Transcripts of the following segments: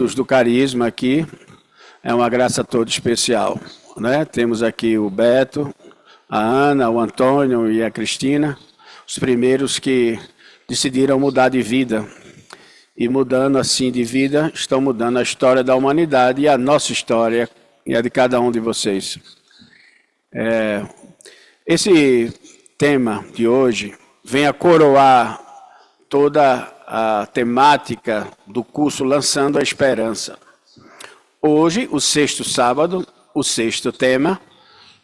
queridos do Carisma aqui, é uma graça toda especial, né? Temos aqui o Beto, a Ana, o Antônio e a Cristina, os primeiros que decidiram mudar de vida. E mudando assim de vida, estão mudando a história da humanidade e a nossa história e a de cada um de vocês. Esse tema de hoje vem a coroar toda a temática do curso Lançando a Esperança. Hoje, o sexto sábado, o sexto tema,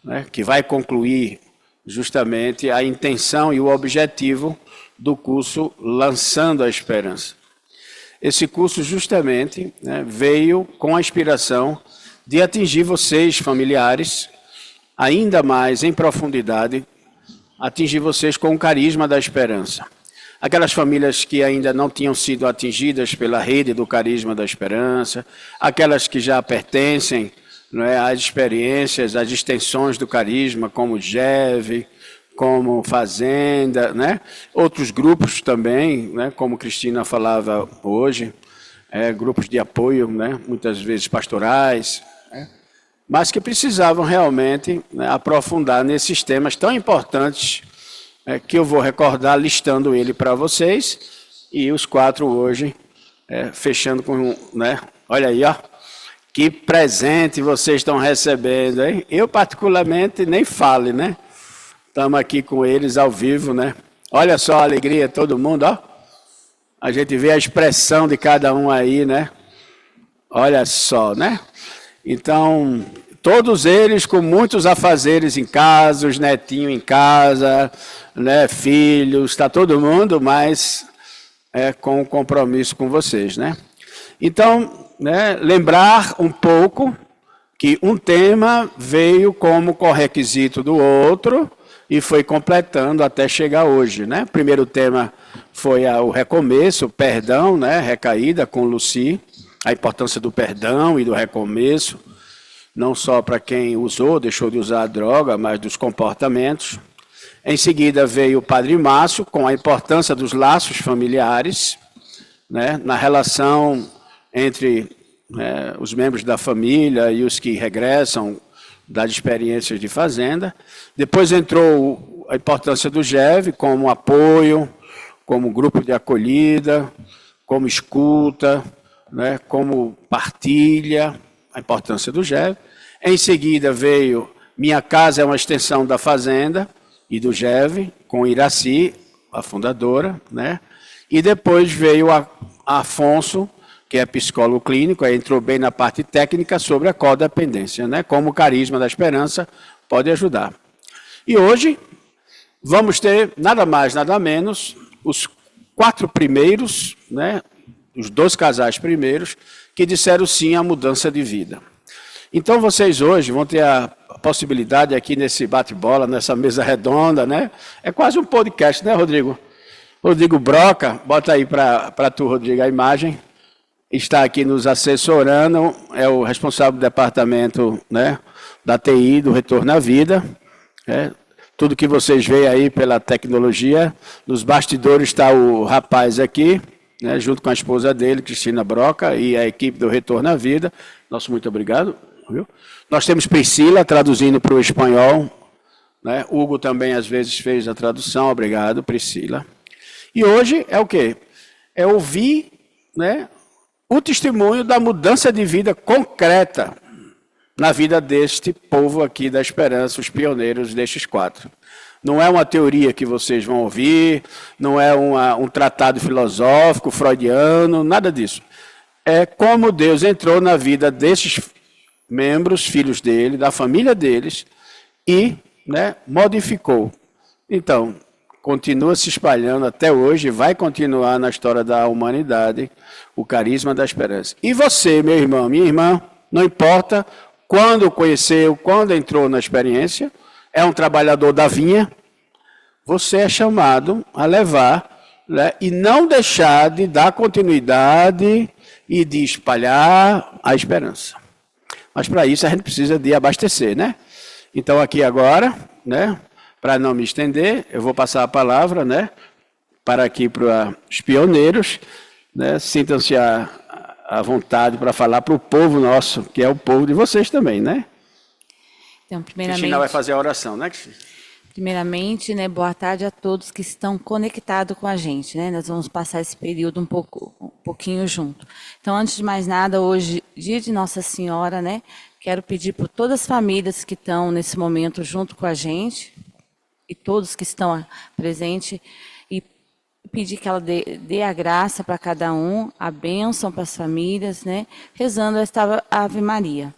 né, que vai concluir justamente a intenção e o objetivo do curso Lançando a Esperança. Esse curso justamente, né, veio com a inspiração de atingir vocês, familiares, ainda mais em profundidade, atingir vocês com o carisma da esperança. Aquelas famílias que ainda não tinham sido atingidas pela rede do carisma da esperança, aquelas que já pertencem, não é, às experiências, às extensões do carisma, como GEV, como Fazenda, né? Outros grupos também, né? Como Cristina falava hoje, grupos de apoio, né? Muitas vezes pastorais, né? Mas que precisavam realmente, né, aprofundar nesses temas tão importantes, que eu vou recordar listando ele para vocês, e os 4 hoje, fechando com, né? Olha aí, ó, que presente vocês estão recebendo, hein? Eu particularmente nem falo, né? Estamos aqui com eles ao vivo, né? Olha só a alegria de todo mundo, ó. A gente vê a expressão de cada um aí, né? Olha só, né? Então, todos eles com muitos afazeres em casa, os netinhos em casa, né? Filhos, está todo mundo, mas com compromisso com vocês, né? Então, né, lembrar um pouco que um tema veio como correquisito do outro, e foi completando até chegar hoje, né? O primeiro tema foi o recomeço, o perdão, né? Recaída com Lucy, a importância do perdão e do recomeço, não só para quem usou, deixou de usar a droga, mas dos comportamentos. Em seguida veio o Padre Márcio, com a importância dos laços familiares, né? Na relação entre os membros da família e os que regressam das experiências de fazenda. Depois entrou a importância do GEV como apoio, como grupo de acolhida, como escuta, né, como partilha, a importância do GEV. Em seguida veio Minha Casa é uma extensão da Fazenda e do GEV, com Iraci, a fundadora, né? E depois veio a Afonso, que é psicólogo clínico, aí entrou bem na parte técnica sobre a codependência, né? Como o carisma da esperança pode ajudar. E hoje vamos ter nada mais, nada menos, os 4 primeiros, né? Os 2 casais primeiros, que disseram sim à mudança de vida. Então vocês hoje vão ter a possibilidade aqui nesse bate-bola, nessa mesa redonda, né? É quase um podcast, né, Rodrigo? Rodrigo Broca, bota aí para tu, Rodrigo, a imagem. Está aqui nos assessorando, é o responsável do departamento, né, da TI, do Retorno à Vida. Tudo que vocês veem aí pela tecnologia, nos bastidores está o rapaz aqui, né, junto com a esposa dele, Cristina Broca, e a equipe do Retorno à Vida. Nosso muito obrigado. Viu? Nós temos Priscila traduzindo para o espanhol, né? Hugo também às vezes fez a tradução, obrigado, Priscila. E hoje é o quê? É ouvir, né, o testemunho da mudança de vida concreta na vida deste povo aqui da esperança, os pioneiros destes 4. Não é uma teoria que vocês vão ouvir, não é um tratado filosófico, freudiano, nada disso. É como Deus entrou na vida desses membros, filhos dele, da família deles, e, né, modificou. Então, continua se espalhando até hoje, vai continuar na história da humanidade, o carisma da esperança. E você, meu irmão, minha irmã, não importa quando conheceu, quando entrou na experiência, é um trabalhador da vinha, você é chamado a levar, né, e não deixar de dar continuidade e de espalhar a esperança. Mas para isso a gente precisa de abastecer, né? Então aqui agora, né, para não me estender, eu vou passar a palavra, né, para aqui para os pioneiros, né, sintam-se à vontade para falar para o povo nosso, que é o povo de vocês também, né? Então, Cristina vai fazer a oração, né, Cristina? primeiramente, né, boa tarde a todos que estão conectados com a gente, né? Nós vamos passar esse período um pouquinho junto. Então, antes de mais nada, hoje, dia de Nossa Senhora, né? Quero pedir por todas as famílias que estão nesse momento junto com a gente e todos que estão presentes e pedir que ela dê a graça para cada um, a bênção para as famílias, né? Rezando esta Ave Maria.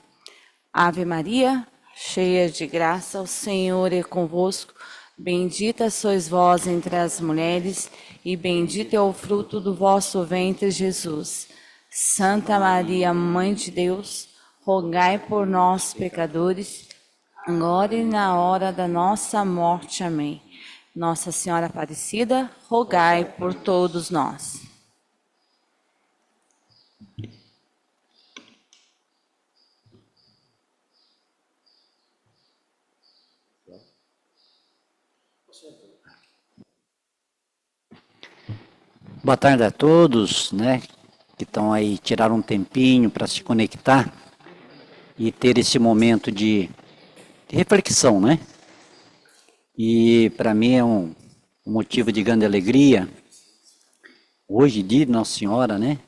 Ave Maria, cheia de graça, o Senhor é convosco. Bendita sois vós entre as mulheres, e bendito é o fruto do vosso ventre, Jesus. Santa Maria, Mãe de Deus, rogai por nós, pecadores, agora e na hora da nossa morte. Amém. Nossa Senhora Aparecida, rogai por todos nós. Boa tarde a todos, né, que estão aí, tiraram um tempinho para se conectar e ter esse momento de reflexão, né? E para mim é um motivo de grande alegria, hoje, dia de Nossa Senhora, né,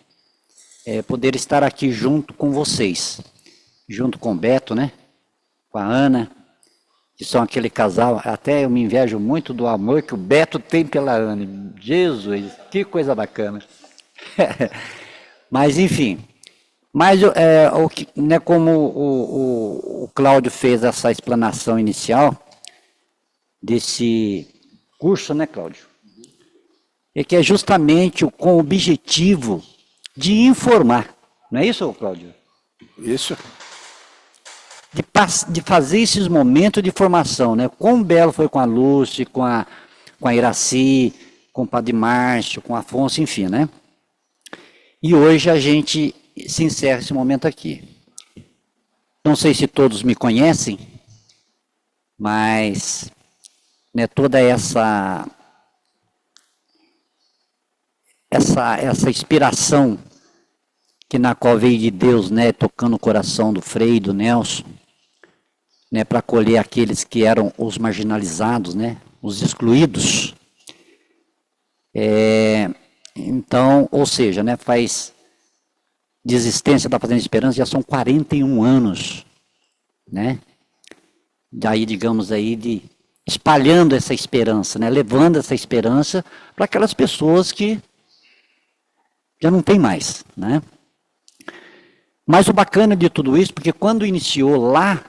poder estar aqui junto com vocês, junto com o Beto, né, com a Ana, que são aquele casal, até eu me invejo muito do amor que o Beto tem pela Ana. Jesus, que coisa bacana. Mas, enfim, né, como o Cláudio fez essa explanação inicial desse curso, né, Cláudio? É que é justamente com o objetivo de informar. Não é isso, Cláudio? Isso. De fazer esses momentos de formação, né? Quão belo foi com a Lúcia, com a Iraci, com o Padre Márcio, com o Afonso, enfim, né? E hoje a gente se encerra esse momento aqui. Não sei se todos me conhecem, mas, né, toda essa inspiração que na qual veio de Deus, né, tocando o coração do Frei, do Nelson, né, para acolher aqueles que eram os marginalizados, né, os excluídos. Então, ou seja, né, faz de existência da Fazenda Esperança já são 41 anos, né? Daí, digamos aí, de espalhando essa esperança, né, levando essa esperança para aquelas pessoas que já não tem mais, né? Mas o bacana de tudo isso, porque quando iniciou lá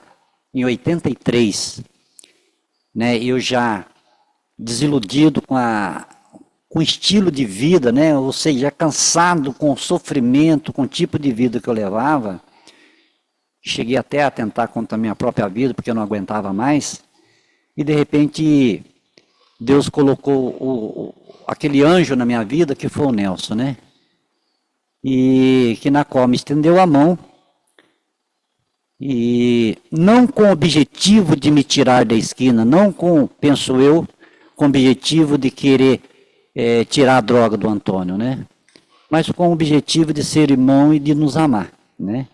em 83, né, eu já desiludido com o estilo de vida, né, ou seja, cansado com o sofrimento, com o tipo de vida que eu levava, cheguei até a tentar contra a minha própria vida, porque eu não aguentava mais, e de repente Deus colocou aquele anjo na minha vida, que foi o Nelson, né, e que na qual me estendeu a mão, e não com o objetivo de me tirar da esquina, não com, penso eu, com o objetivo de querer tirar a droga do Antônio, né? Mas com o objetivo de ser irmão e de nos amar, né?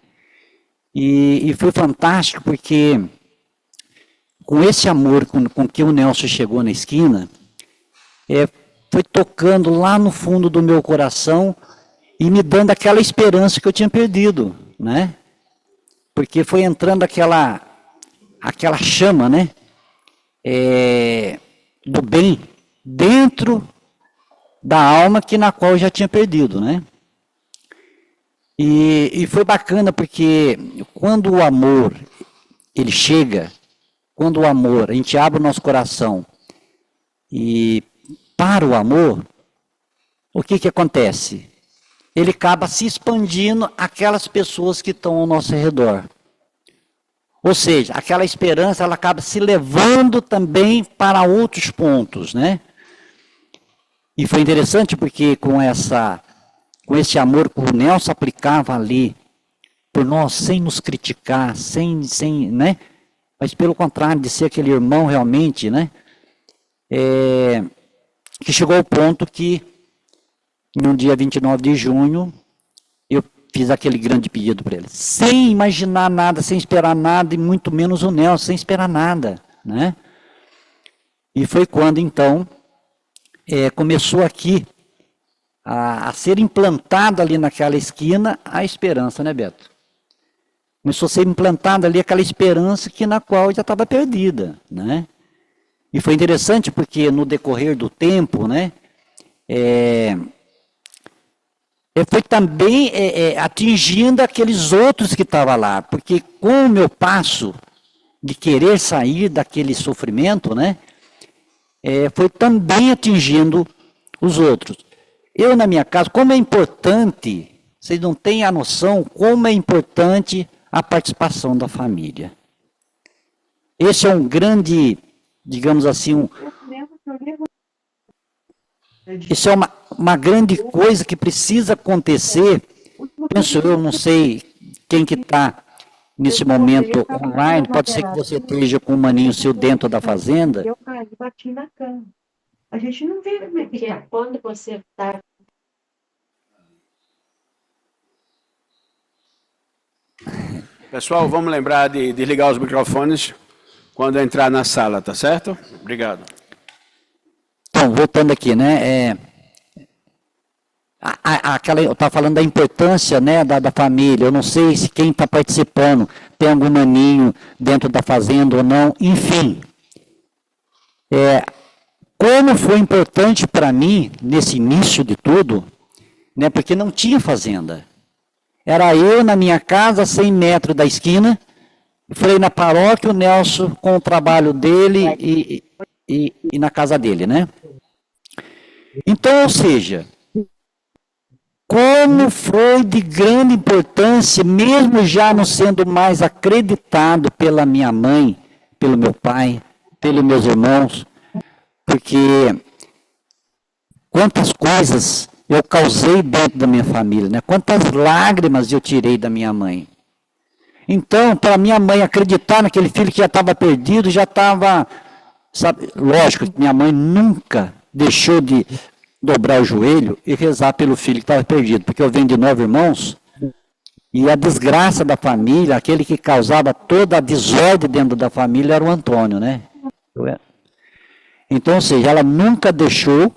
E foi fantástico porque com esse amor com que o Nelson chegou na esquina, foi tocando lá no fundo do meu coração e me dando aquela esperança que eu tinha perdido, né? Porque foi entrando aquela chama, né, do bem dentro da alma na qual eu já tinha perdido, né? E foi bacana porque quando o amor ele chega, quando o amor, a gente abre o nosso coração e para o amor, o que acontece? Ele acaba se expandindo aquelas pessoas que estão ao nosso redor. Ou seja, aquela esperança, ela acaba se levando também para outros pontos, né? E foi interessante porque com esse amor que o Nelson aplicava ali, por nós, sem nos criticar, sem, né? Mas pelo contrário, de ser aquele irmão realmente, né? Que chegou ao ponto que, no dia 29 de junho, eu fiz aquele grande pedido para ele, sem imaginar nada, sem esperar nada, e muito menos o Nelson, sem esperar nada, né? E foi quando, então, começou aqui a ser implantada ali naquela esquina a esperança, né, Beto? Começou a ser implantada ali aquela esperança que na qual já estava perdida, né? E foi interessante porque no decorrer do tempo, né, foi também atingindo aqueles outros que estavam lá, porque com o meu passo de querer sair daquele sofrimento, né, foi também atingindo os outros. Eu, na minha casa, como é importante, vocês não têm a noção como é importante a participação da família. Esse é um grande, digamos assim, isso é uma grande coisa que precisa acontecer. Penso eu, não sei quem que está nesse momento online, pode ser que você esteja com um maninho seu dentro da fazenda. Eu caí, bati na cama. A gente não vê como é que é. Quando você está... Pessoal, vamos lembrar de desligar os microfones quando entrar na sala, tá certo? Obrigado. Então, voltando aqui, né, eu estava falando da importância, né, da família. Eu não sei se quem está participando tem algum maninho dentro da fazenda ou não, enfim. Como foi importante para mim, nesse início de tudo, né, porque não tinha fazenda. Era eu na minha casa, 100 metros da esquina, falei na paróquia, o Nelson com o trabalho dele e na casa dele, né? Então, ou seja, como foi de grande importância, mesmo já não sendo mais acreditado pela minha mãe, pelo meu pai, pelos meus irmãos, porque quantas coisas eu causei dentro da minha família, né? Quantas lágrimas eu tirei da minha mãe. Então, para minha mãe acreditar naquele filho que já estava perdido, já estava, sabe, lógico que minha mãe nunca deixou de dobrar o joelho e rezar pelo filho que estava perdido, porque eu venho de 9 irmãos, e a desgraça da família, aquele que causava toda a desordem dentro da família era o Antônio, né? Então, ou seja, ela nunca deixou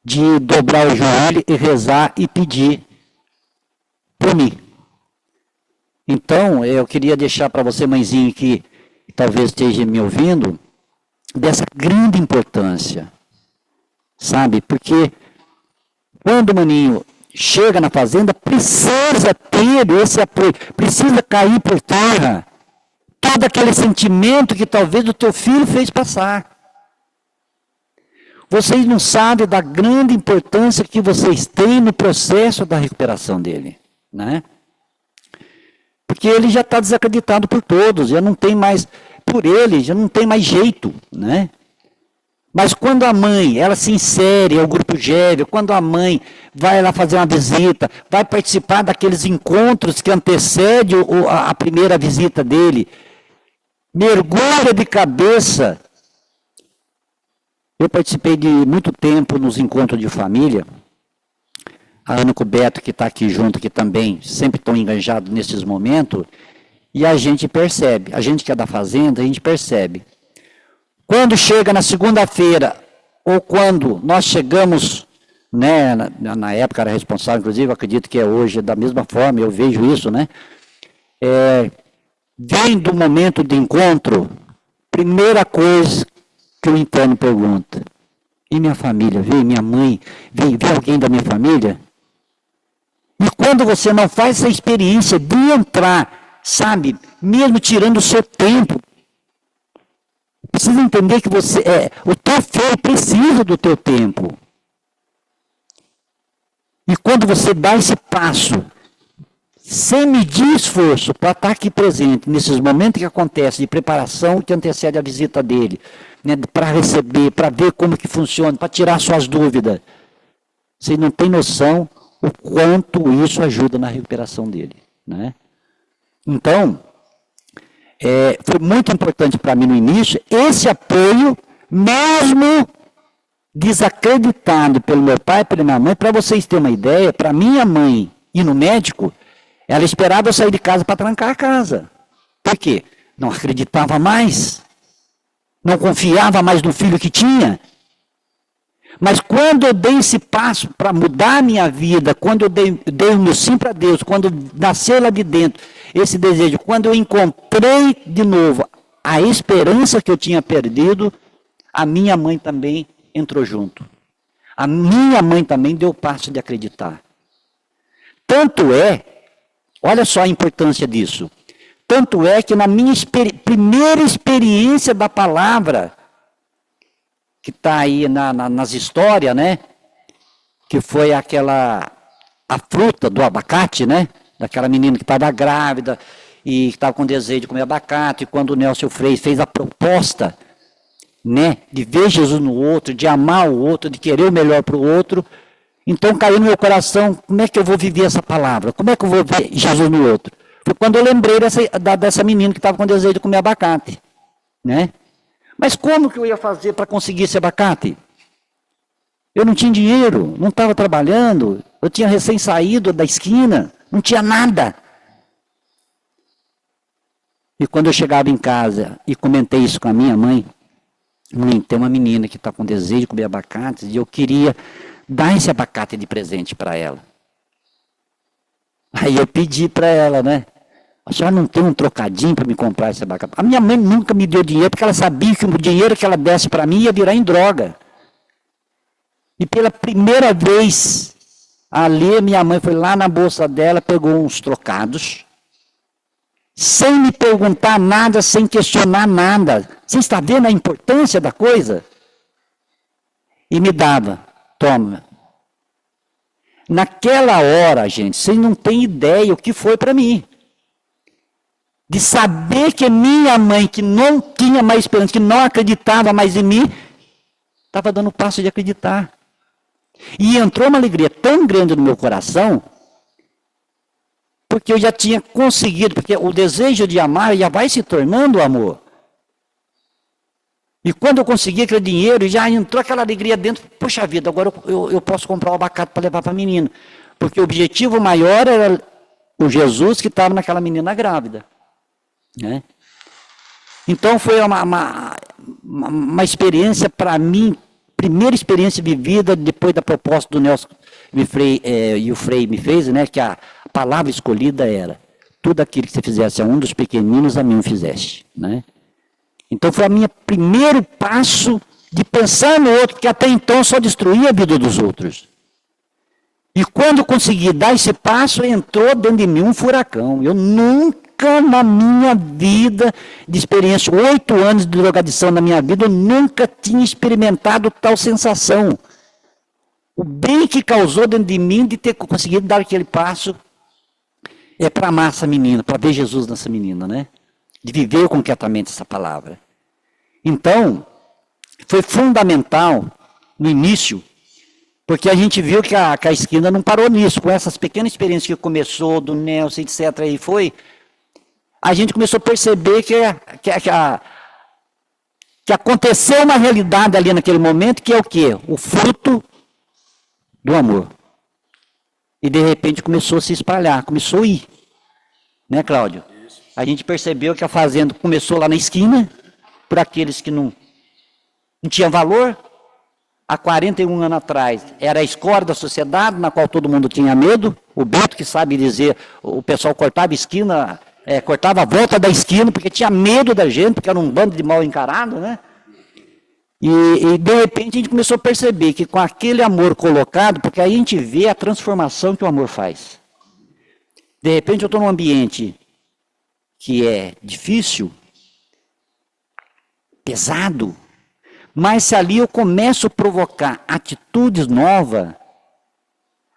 de dobrar o joelho e rezar e pedir por mim. Então, eu queria deixar para você, mãezinha, que talvez esteja me ouvindo, dessa grande importância, sabe? Porque quando o maninho chega na fazenda, precisa ter esse apoio, precisa cair por terra todo aquele sentimento que talvez o teu filho fez passar. Vocês não sabem da grande importância que vocês têm no processo da recuperação dele, né? Porque ele já está desacreditado por todos, já não tem mais, por ele, já não tem mais jeito, né? Mas quando a mãe, ela se insere ao grupo GEV, quando a mãe vai lá fazer uma visita, vai participar daqueles encontros que antecedem a primeira visita dele, mergulha de cabeça. Eu participei de muito tempo nos encontros de família. A Ana com o Beto, que está aqui junto, que também sempre estão engajados nesses momentos, e a gente percebe, a gente que é da fazenda, a gente percebe. Quando chega na segunda-feira, ou quando nós chegamos, né, na época era responsável, inclusive, acredito que é hoje da mesma forma, eu vejo isso, né? Vem do momento de encontro, primeira coisa que o interno pergunta, e minha família, veio minha mãe, veio alguém da minha família? E quando você não faz essa experiência de entrar, sabe, mesmo tirando o seu tempo, precisa entender que o teu filho precisa do teu tempo. E quando você dá esse passo, sem medir esforço, para estar aqui presente, nesses momentos que acontecem de preparação que antecede a visita dele, né, para receber, para ver como que funciona, para tirar suas dúvidas, você não tem noção o quanto isso ajuda na recuperação dele, né? Então, foi muito importante para mim no início, esse apoio, mesmo desacreditado pelo meu pai e pela minha mãe. Para vocês terem uma ideia, para minha mãe ir no médico, Ela esperava eu sair de casa para trancar a casa. Por quê? Não acreditava mais. Não confiava mais no filho que tinha. Mas quando eu dei esse passo para mudar a minha vida, quando eu dei o meu sim para Deus, quando nasceu lá de dentro esse desejo, quando eu encontrei de novo a esperança que eu tinha perdido, a minha mãe também entrou junto. A minha mãe também deu o passo de acreditar. Tanto é, olha só a importância disso, tanto é que na minha primeira experiência da palavra, que está aí nas histórias, né? Que foi a fruta do abacate, né? Daquela menina que estava grávida e que estava com desejo de comer abacate, e quando o Nelson Freire fez a proposta, né? De ver Jesus no outro, de amar o outro, de querer o melhor para o outro, então caiu no meu coração, como é que eu vou viver essa palavra? Como é que eu vou ver Jesus no outro? Foi quando eu lembrei dessa menina que estava com desejo de comer abacate, né? Mas como que eu ia fazer para conseguir esse abacate? Eu não tinha dinheiro, não estava trabalhando, eu tinha recém saído da esquina, não tinha nada. E quando eu chegava em casa e comentei isso com a minha mãe, tem uma menina que está com desejo de comer abacate, e eu queria dar esse abacate de presente para ela. Aí eu pedi para ela, né? A senhora não tem um trocadinho para me comprar esse abacate? A minha mãe nunca me deu dinheiro, porque ela sabia que o dinheiro que ela desse para mim ia virar em droga. E pela primeira vez, ali minha mãe foi lá na bolsa dela, pegou uns trocados, sem me perguntar nada, sem questionar nada. Você está vendo a importância da coisa? E me dava, toma. Naquela hora, gente, vocês não têm ideia o que foi para mim. De saber que minha mãe, que não tinha mais esperança, que não acreditava mais em mim, estava dando o passo de acreditar. E entrou uma alegria tão grande no meu coração, porque eu já tinha conseguido, porque o desejo de amar já vai se tornando amor. E quando eu consegui aquele dinheiro, já entrou aquela alegria dentro, poxa vida, agora eu posso comprar o abacate para levar para a menina. Porque o objetivo maior era o Jesus que estava naquela menina grávida. Né? Então foi uma experiência para mim, primeira experiência vivida depois da proposta do Nelson e o Frei me fez, né, que a palavra escolhida era: tudo aquilo que você fizesse a um dos pequeninos, a mim o fizeste. Né? Então foi o meu primeiro passo de pensar no outro, porque até então só destruía a vida dos outros. E quando eu consegui dar esse passo, entrou dentro de mim um furacão. Eu nunca na minha vida de experiência, 8 anos de drogadição na minha vida, eu nunca tinha experimentado tal sensação. O bem que causou dentro de mim de ter conseguido dar aquele passo é para amar essa menina, para ver Jesus nessa menina, né? De viver concretamente essa palavra. Então, foi fundamental no início, porque a gente viu que a esquina não parou nisso, com essas pequenas experiências que começou, do Nelson, etc., e foi, a gente começou a perceber que aconteceu uma realidade ali naquele momento, que é o quê? O fruto do amor. E de repente começou a se espalhar, começou a ir. Né, Cláudio? Isso. A gente percebeu que a fazenda começou lá na esquina, por aqueles que não tinham valor. Há 41 anos atrás, era a escória da sociedade, na qual todo mundo tinha medo. O Beto, que sabe dizer, o pessoal cortava a esquina, cortava a volta da esquina, porque tinha medo da gente, porque era um bando de mal encarado, né? E de repente a gente começou a perceber que com aquele amor colocado, porque aí a gente vê a transformação que o amor faz. De repente eu estou num ambiente que é difícil, pesado, mas se ali eu começo a provocar atitudes novas,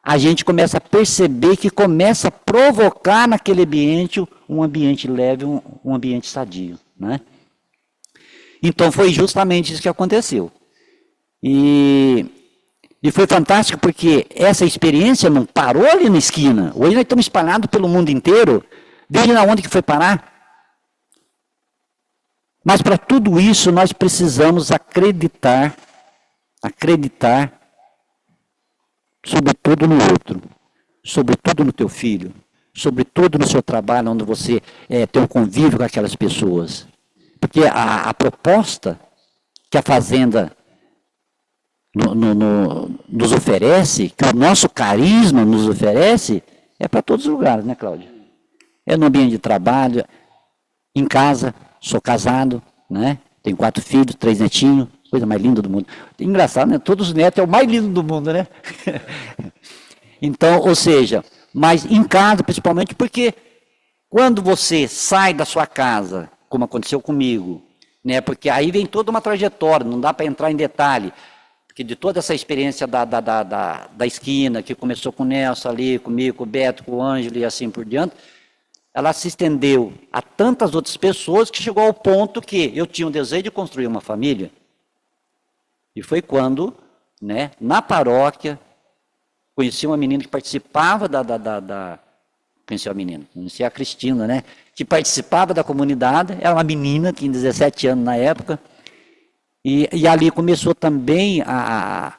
a gente começa a perceber que começa a provocar naquele ambiente um ambiente leve, um ambiente sadio, né? Então foi justamente isso que aconteceu. E foi fantástico porque essa experiência não parou ali na esquina. Hoje nós estamos espalhados pelo mundo inteiro. Veja onde que foi parar. Mas para tudo isso nós precisamos acreditar, sobretudo no outro, sobretudo no teu filho, sobretudo no seu trabalho, onde você tem um convívio com aquelas pessoas. Porque a proposta que a Fazenda nos oferece, que o nosso carisma nos oferece, é para todos os lugares, né, Cláudia? É no ambiente de trabalho, em casa, sou casado, né? Tenho 4 filhos, 3 netinhos, coisa mais linda do mundo. Engraçado, né? Todos os netos é o mais lindo do mundo, né? Então, ou seja, mas em casa, principalmente, porque quando você sai da sua casa, como aconteceu comigo, né? Porque aí vem toda uma trajetória, não dá para entrar em detalhe, porque de toda essa experiência da esquina, que começou com o Nelson ali, comigo, com o Beto, com o Ângelo e assim por diante, ela se estendeu a tantas outras pessoas que chegou ao ponto que eu tinha um desejo de construir uma família. E foi quando, né, na paróquia, conheci uma menina que participava conheci a menina, conheci a Cristina, né, que participava da comunidade, era uma menina, tinha 17 anos na época, e ali começou também a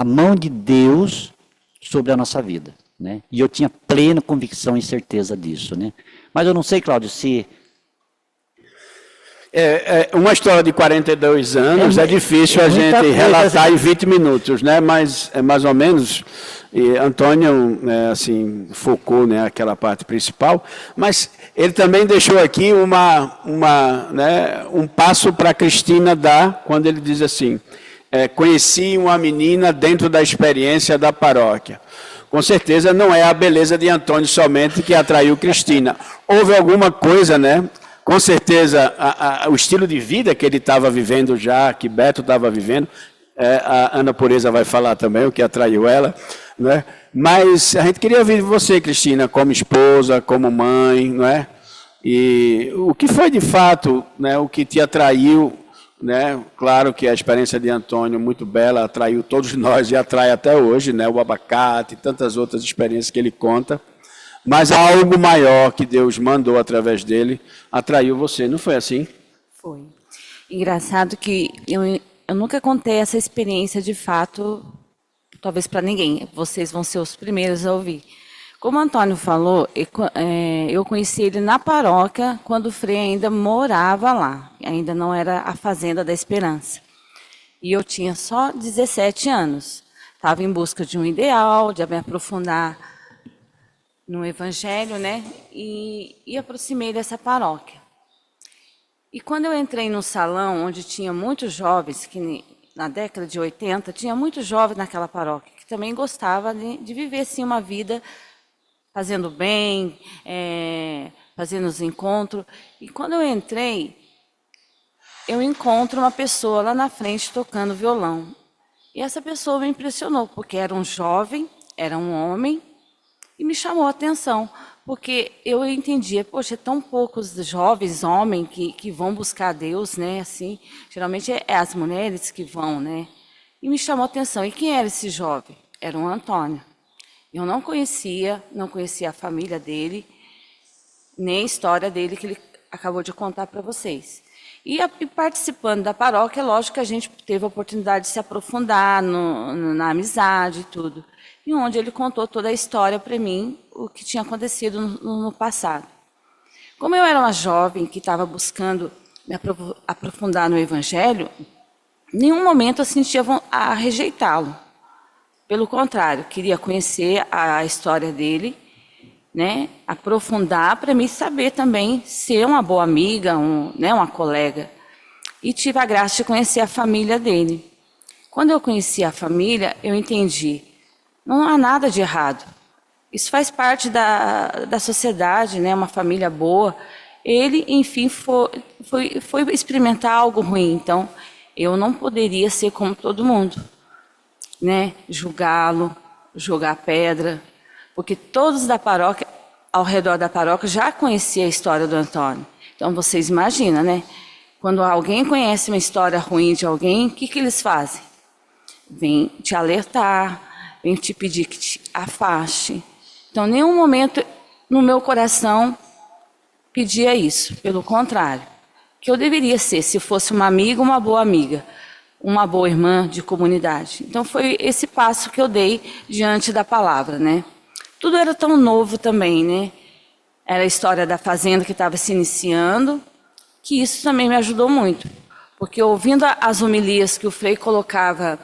mão de Deus sobre a nossa vida. Né? E eu tinha plena convicção e certeza disso. Né? Mas eu não sei, Cláudio, se... Uma história de 42 anos é difícil a gente relatar em 20 minutos, né? Mas é mais ou menos... E Antônio, assim, focou, né, aquela parte principal, mas ele também deixou aqui um passo para a Cristina dar, quando ele diz assim, conheci uma menina dentro da experiência da paróquia. Com certeza não é a beleza de Antônio somente que atraiu Cristina. Houve alguma coisa, né? Com certeza o estilo de vida que ele estava vivendo já, que Beto estava vivendo, a Ana Pureza vai falar também o que atraiu ela, né? Mas a gente queria ouvir você, Cristina, como esposa, como mãe, não é? E o que foi de fato, né, o que te atraiu, né? Claro que a experiência de Antônio, muito bela, atraiu todos nós e atrai até hoje, né? O abacate e tantas outras experiências que ele conta, mas algo maior que Deus mandou através dele atraiu você, não foi assim? Foi. Engraçado que eu nunca contei essa experiência de fato, talvez para ninguém, vocês vão ser os primeiros a ouvir. Como o Antônio falou, eu conheci ele na paróquia, quando o Frei ainda morava lá, ainda não era a Fazenda da Esperança. E eu tinha só 17 anos, estava em busca de um ideal, de me aprofundar no Evangelho, né? E aproximei dessa paróquia. E quando eu entrei no salão, onde tinha muitos jovens, que na década de 80, tinha muitos jovens naquela paróquia, que também gostavam de viver assim, uma vida fazendo bem, fazendo os encontros. E quando eu entrei, eu encontro uma pessoa lá na frente tocando violão. E essa pessoa me impressionou, porque era um jovem, era um homem, e me chamou a atenção, porque eu entendia, poxa, é tão poucos jovens, homens, que vão buscar Deus, né? Assim, geralmente é as mulheres que vão, né? E me chamou a atenção. E quem era esse jovem? Era um Antônio. Eu não conhecia a família dele, nem a história dele que ele acabou de contar para vocês. E participando da paróquia, lógico que a gente teve a oportunidade de se aprofundar na amizade e tudo. E onde ele contou toda a história para mim, o que tinha acontecido no passado. Como eu era uma jovem que estava buscando me aprofundar no Evangelho, em nenhum momento eu sentia a rejeitá-lo. Pelo contrário, queria conhecer a história dele, né, aprofundar para mim saber também ser uma boa amiga, uma colega. E tive a graça de conhecer a família dele. Quando eu conheci a família, eu entendi, não há nada de errado. Isso faz parte da sociedade, né, uma família boa. Ele, enfim, foi experimentar algo ruim, então eu não poderia ser como todo mundo, né, julgá-lo, jogar pedra, porque todos da paróquia, ao redor da paróquia, já conheciam a história do Antônio. Então, vocês imaginam, né? Quando alguém conhece uma história ruim de alguém, o que eles fazem? Vem te alertar, vem te pedir que te afaste. Então, em nenhum momento no meu coração pedia isso. Pelo contrário, que eu deveria ser, se fosse uma amiga, uma boa amiga, uma boa irmã de comunidade. Então, foi esse passo que eu dei diante da palavra, né? tudo era tão novo também, né? Era a história da fazenda que estava se iniciando, que isso também me ajudou muito. Porque ouvindo as homilias que o Frei colocava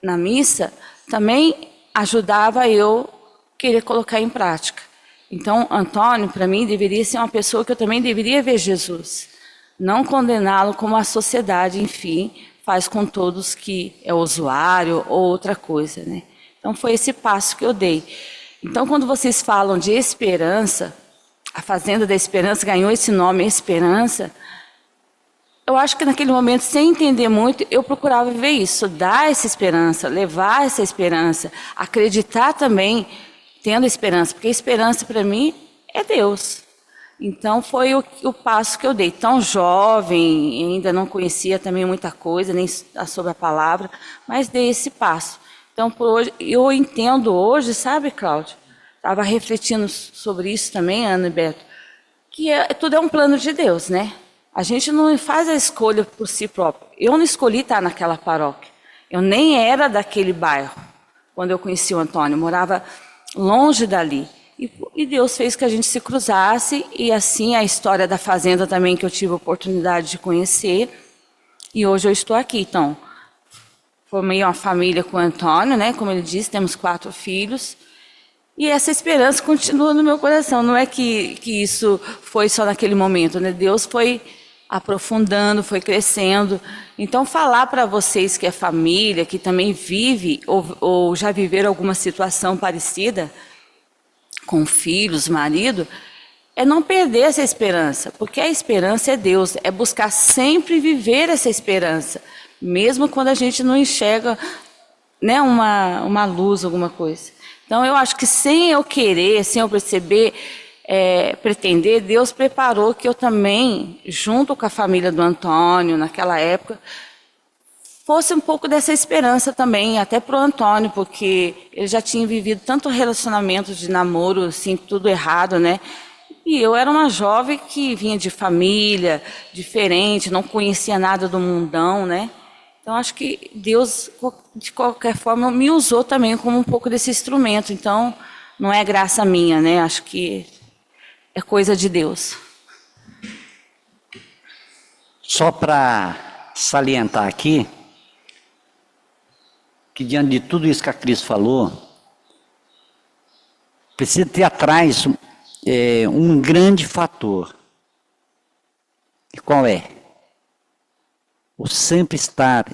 na missa, também ajudava eu querer colocar em prática. Então, Antônio, para mim, deveria ser uma pessoa que eu também deveria ver Jesus. Não condená-lo como a sociedade, enfim, faz com todos que é usuário ou outra coisa, né? Então, foi esse passo que eu dei. Então, quando vocês falam de esperança, a Fazenda da Esperança ganhou esse nome, Esperança, eu acho que naquele momento, sem entender muito, eu procurava ver isso, dar essa esperança, levar essa esperança, acreditar também, tendo esperança, porque esperança para mim é Deus. Então foi o passo que eu dei. Tão jovem, ainda não conhecia também muita coisa, nem sobre a palavra, mas dei esse passo. Então, por hoje, eu entendo hoje, sabe, Cláudio? Estava refletindo sobre isso também, Ana e Beto, que tudo é um plano de Deus, né? A gente não faz a escolha por si próprio. Eu não escolhi estar naquela paróquia. Eu nem era daquele bairro quando eu conheci o Antônio. Eu morava longe dali. E Deus fez que a gente se cruzasse. E assim a história da fazenda também, que eu tive a oportunidade de conhecer. E hoje eu estou aqui. Então, formei uma família com o Antônio, né? Como ele disse, temos 4 filhos. E essa esperança continua no meu coração. Não é que isso foi só naquele momento, né? Deus foi aprofundando, foi crescendo. Então, falar para vocês que é família, que também vive ou já viveram alguma situação parecida, com filhos, marido, é não perder essa esperança, porque a esperança é Deus, é buscar sempre viver essa esperança, mesmo quando a gente não enxerga, né, uma luz, alguma coisa. Então, eu acho que sem eu querer, sem eu perceber, pretender, Deus preparou que eu também, junto com a família do Antônio, naquela época, fosse um pouco dessa esperança também, até para o Antônio, porque ele já tinha vivido tanto relacionamento de namoro, assim, tudo errado, né? E eu era uma jovem que vinha de família, diferente, não conhecia nada do mundão, né? Então, acho que Deus, de qualquer forma, me usou também como um pouco desse instrumento. Então, não é graça minha, né? Acho que é coisa de Deus. Só para salientar aqui, que diante de tudo isso que a Cris falou, precisa ter atrás um grande fator. E qual é? O sempre estar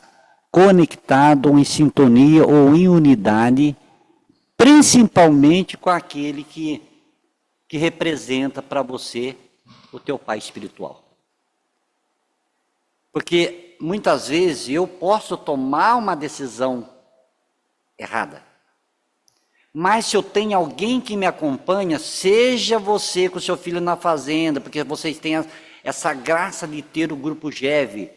conectado ou em sintonia ou em unidade, principalmente com aquele que representa para você o teu pai espiritual. Porque muitas vezes eu posso tomar uma decisão errada. Mas se eu tenho alguém que me acompanha, seja você com seu filho na fazenda, porque vocês têm essa graça de ter o grupo GEV,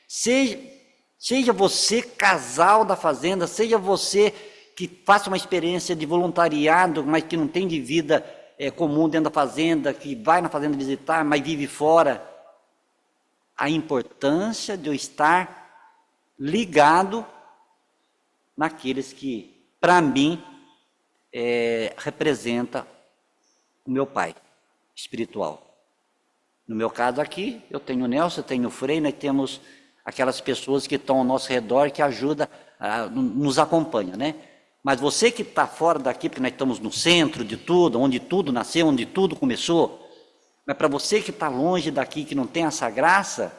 seja você casal da fazenda, seja você que faça uma experiência de voluntariado, mas que não tem de vida comum dentro da fazenda, que vai na fazenda visitar, mas vive fora, a importância de eu estar ligado naqueles que, para mim, representa o meu pai espiritual. No meu caso aqui, eu tenho o Nelson, eu tenho o Frei, nós temos aquelas pessoas que estão ao nosso redor, que ajudam, nos acompanham, né? Mas você que está fora daqui, porque nós estamos no centro de tudo, onde tudo nasceu, onde tudo começou, mas para você que está longe daqui, que não tem essa graça,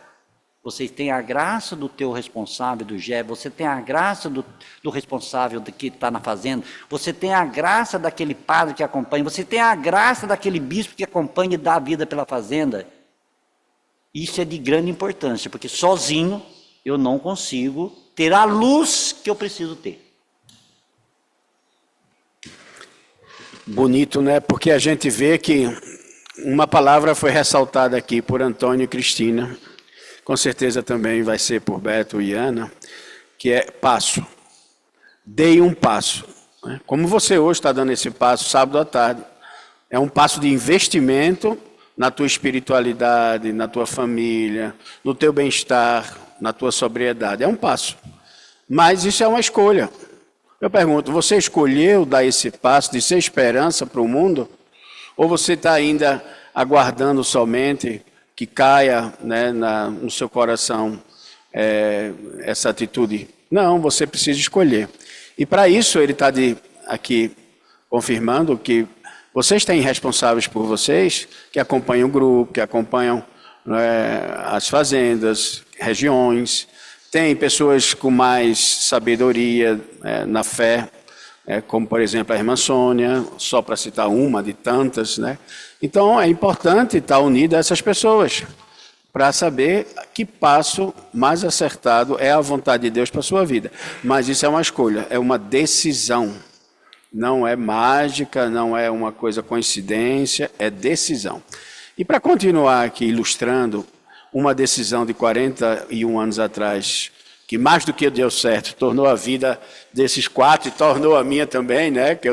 você tem a graça do teu responsável do GEB, você tem a graça do responsável que está na fazenda, você tem a graça daquele padre que acompanha, você tem a graça daquele bispo que acompanha e dá a vida pela fazenda. Isso é de grande importância, porque sozinho eu não consigo ter a luz que eu preciso ter. Bonito, né? Porque a gente vê que uma palavra foi ressaltada aqui por Antônio e Cristina, com certeza também vai ser por Beto e Ana, que é passo. Dei um passo. Como você hoje está dando esse passo, sábado à tarde, é um passo de investimento na tua espiritualidade, na tua família, no teu bem-estar, na tua sobriedade. É um passo. Mas isso é uma escolha. Eu pergunto, você escolheu dar esse passo de ser esperança para o mundo? Ou você está ainda aguardando somente que caia, né, no seu coração essa atitude? Não, você precisa escolher. E para isso ele está aqui confirmando que vocês têm responsáveis por vocês, que acompanham o grupo, que acompanham as fazendas, regiões. Tem pessoas com mais sabedoria na fé, como, por exemplo, a irmã Sônia, só para citar uma de tantas, né? Então, é importante estar unido a essas pessoas, para saber que passo mais acertado é a vontade de Deus para a sua vida. Mas isso é uma escolha, é uma decisão. Não é mágica, não é uma coisa coincidência, é decisão. E para continuar aqui ilustrando uma decisão de 41 anos atrás, que mais do que deu certo, tornou a vida desses 4 e tornou a minha também, né? Que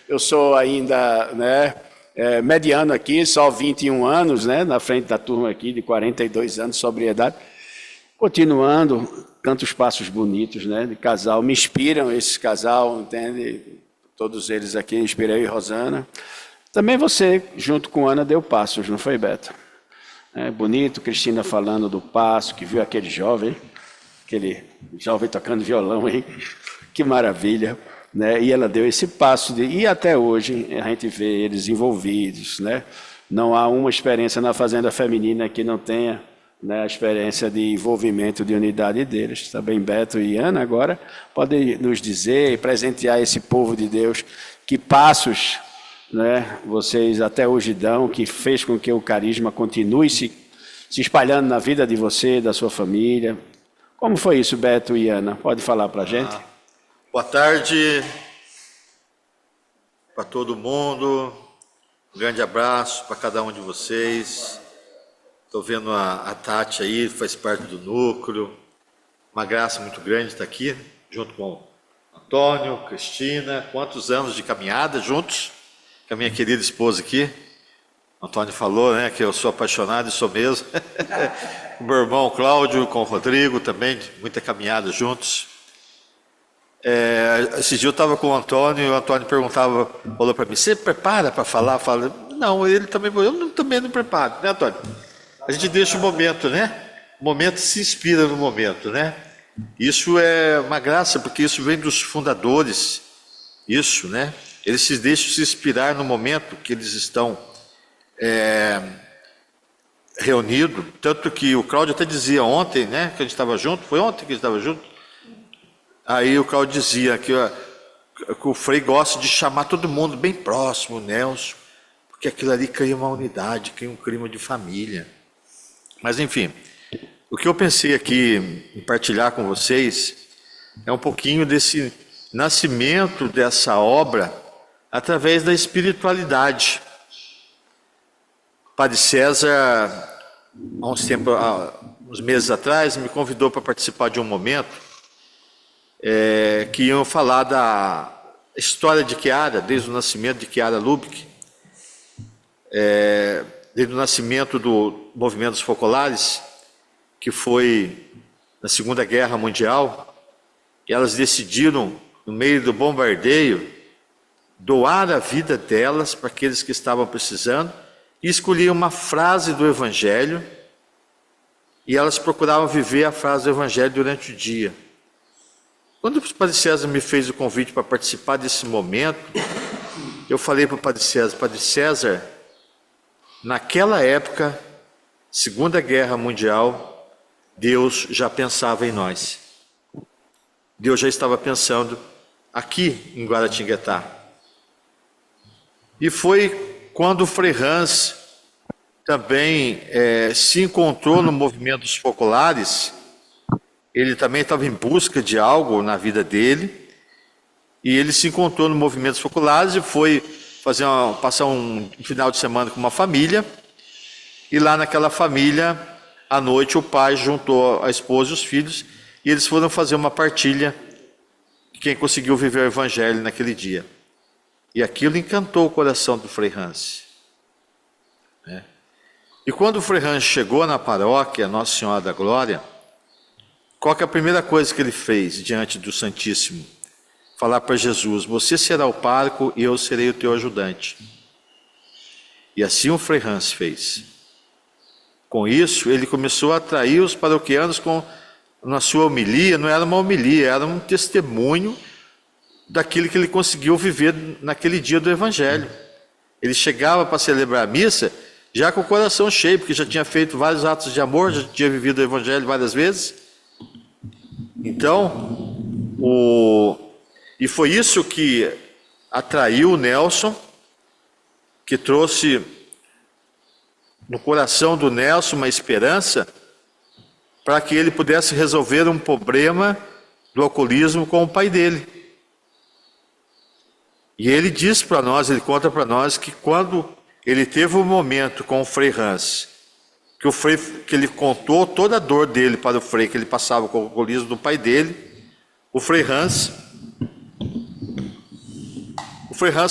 eu sou ainda, né, mediano aqui, só 21 anos, né, na frente da turma aqui de 42 anos de sobriedade. Continuando, tantos passos bonitos, né, de casal, me inspiram esse casal, entende? Todos eles aqui, inspirei Rosana. Também você, junto com Ana, deu passos, não foi, Beto? Bonito, Cristina falando do passo, que viu aquele jovem tocando violão, hein? Que maravilha, né? E ela deu esse passo, e até hoje a gente vê eles envolvidos, né? Não há uma experiência na Fazenda Feminina que não tenha, né, a experiência de envolvimento, de unidade deles. Também Beto e Ana agora podem nos dizer e presentear esse povo de Deus que passos, né, vocês até hoje dão, que fez com que o carisma continue se espalhando na vida de você, da sua família. Como foi isso, Beto e Ana? Pode falar para a gente? Boa tarde para todo mundo. Um grande abraço para cada um de vocês. Estou vendo a Tati aí, faz parte do núcleo. Uma graça muito grande estar aqui, junto com Antônio, Cristina. Quantos anos de caminhada juntos, com a minha querida esposa aqui. Antônio falou, né, que eu sou apaixonado e sou mesmo. O meu irmão Cláudio, com o Rodrigo também, muita caminhada juntos. Esse dia eu estava com o Antônio falou para mim, você prepara para falar? Eu falo, não, ele também, também não preparo, né, Antônio? A gente deixa o momento, né? O momento se inspira no momento, né? Isso é uma graça, porque isso vem dos fundadores, isso, né? Eles se deixam se inspirar no momento que eles estão reunidos, tanto que o Cláudio até dizia ontem, né, que a gente estava junto, foi ontem que a gente estava junto, aí o Cláudio dizia que o Frei gosta de chamar todo mundo bem próximo, Nelson, porque aquilo ali cria uma unidade, cria um clima de família. Mas enfim, o que eu pensei aqui em partilhar com vocês é um pouquinho desse nascimento dessa obra através da espiritualidade. O Padre César, há uns meses atrás, me convidou para participar de um momento que iam falar da história de Chiara, desde o nascimento de Chiara Lubick, desde o nascimento do movimento dos focolares, que foi na Segunda Guerra Mundial, e elas decidiram, no meio do bombardeio, doar a vida delas para aqueles que estavam precisando, e escolhiam uma frase do Evangelho, e elas procuravam viver a frase do Evangelho durante o dia. Quando o Padre César me fez o convite para participar desse momento, eu falei para o Padre César, naquela época, Segunda Guerra Mundial, Deus já pensava em nós. Deus já estava pensando aqui em Guaratinguetá. E foi quando o Frei Hans também se encontrou no movimento dos focolares. Ele também estava em busca de algo na vida dele, e ele se encontrou no movimento dos focolares e foi passar um final de semana com uma família, e lá naquela família, à noite, o pai juntou a esposa e os filhos, e eles foram fazer uma partilha de quem conseguiu viver o Evangelho naquele dia. E aquilo encantou o coração do Frei Hans. E quando o Frei Hans chegou na paróquia Nossa Senhora da Glória, qual que é a primeira coisa que ele fez diante do Santíssimo? falar para Jesus: você será o pároco e eu serei o teu ajudante. E assim o Frei Hans fez. Com isso, ele começou a atrair os paroquianos na sua homilia. Não era uma homilia, era um testemunho daquilo que ele conseguiu viver naquele dia do Evangelho. Ele chegava para celebrar a missa já com o coração cheio, porque já tinha feito vários atos de amor, já tinha vivido o Evangelho várias vezes. Então, e foi isso que atraiu o Nelson, que trouxe no coração do Nelson uma esperança para que ele pudesse resolver um problema do alcoolismo com o pai dele. E ele diz para nós, ele conta para nós que quando ele teve um momento com o Frei Hans, que ele contou toda a dor dele para o Frei, que ele passava com o alcoolismo do pai dele, o Frei Hans